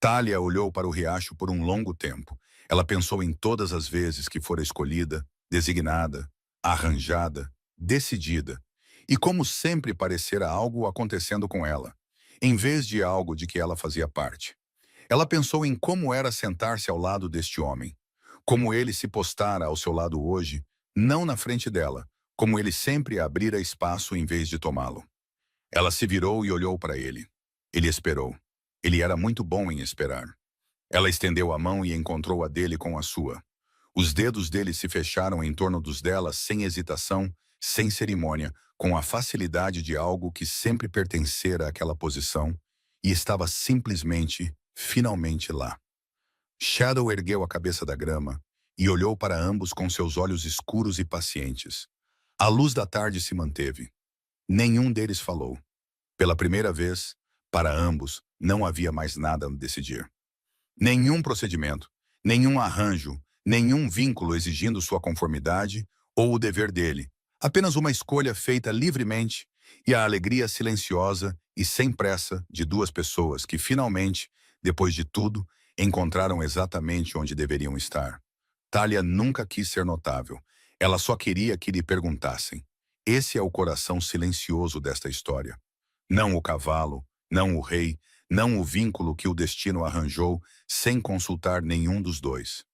Talia olhou para o riacho por um longo tempo. Ela pensou em todas as vezes que fora escolhida, designada, arranjada, decidida, e como sempre parecera algo acontecendo com ela, em vez de algo de que ela fazia parte. Ela pensou em como era sentar-se ao lado deste homem, como ele se postara ao seu lado hoje, não na frente dela, como ele sempre abrira espaço em vez de tomá-lo. Ela se virou e olhou para ele. Ele esperou. Ele era muito bom em esperar. Ela estendeu a mão e encontrou a dele com a sua. Os dedos dele se fecharam em torno dos dela sem hesitação, sem cerimônia, com a facilidade de algo que sempre pertencera àquela posição e estava simplesmente, finalmente lá. Shadow ergueu a cabeça da grama e olhou para ambos com seus olhos escuros e pacientes. A luz da tarde se manteve. Nenhum deles falou. Pela primeira vez, para ambos, não havia mais nada a decidir. Nenhum procedimento, nenhum arranjo, nenhum vínculo exigindo sua conformidade ou o dever dele. Apenas uma escolha feita livremente e a alegria silenciosa e sem pressa de duas pessoas que finalmente, depois de tudo, encontraram exatamente onde deveriam estar. Talia nunca quis ser notável. Ela só queria que lhe perguntassem. Esse é o coração silencioso desta história. Não o cavalo, não o rei, não o vínculo que o destino arranjou sem consultar nenhum dos dois.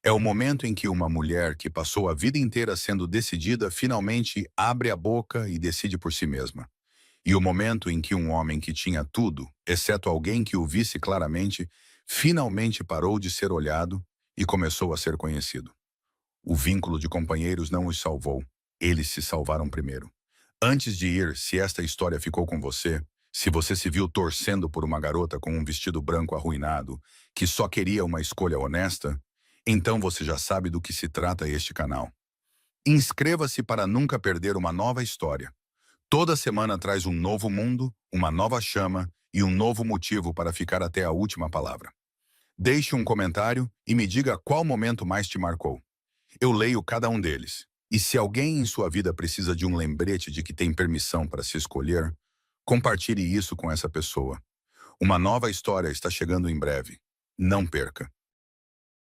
É o momento em que uma mulher que passou a vida inteira sendo decidida finalmente abre a boca e decide por si mesma. E o momento em que um homem que tinha tudo, exceto alguém que o visse claramente, finalmente parou de ser olhado e começou a ser conhecido. O vínculo de companheiros não os salvou. Eles se salvaram primeiro. Antes de ir, se esta história ficou com você, se você se viu torcendo por uma garota com um vestido branco arruinado, que só queria uma escolha honesta, então você já sabe do que se trata este canal. Inscreva-se para nunca perder uma nova história. Toda semana traz um novo mundo, uma nova chama e um novo motivo para ficar até a última palavra. Deixe um comentário e me diga qual momento mais te marcou. Eu leio cada um deles. E se alguém em sua vida precisa de um lembrete de que tem permissão para se escolher, compartilhe isso com essa pessoa. Uma nova história está chegando em breve. Não perca.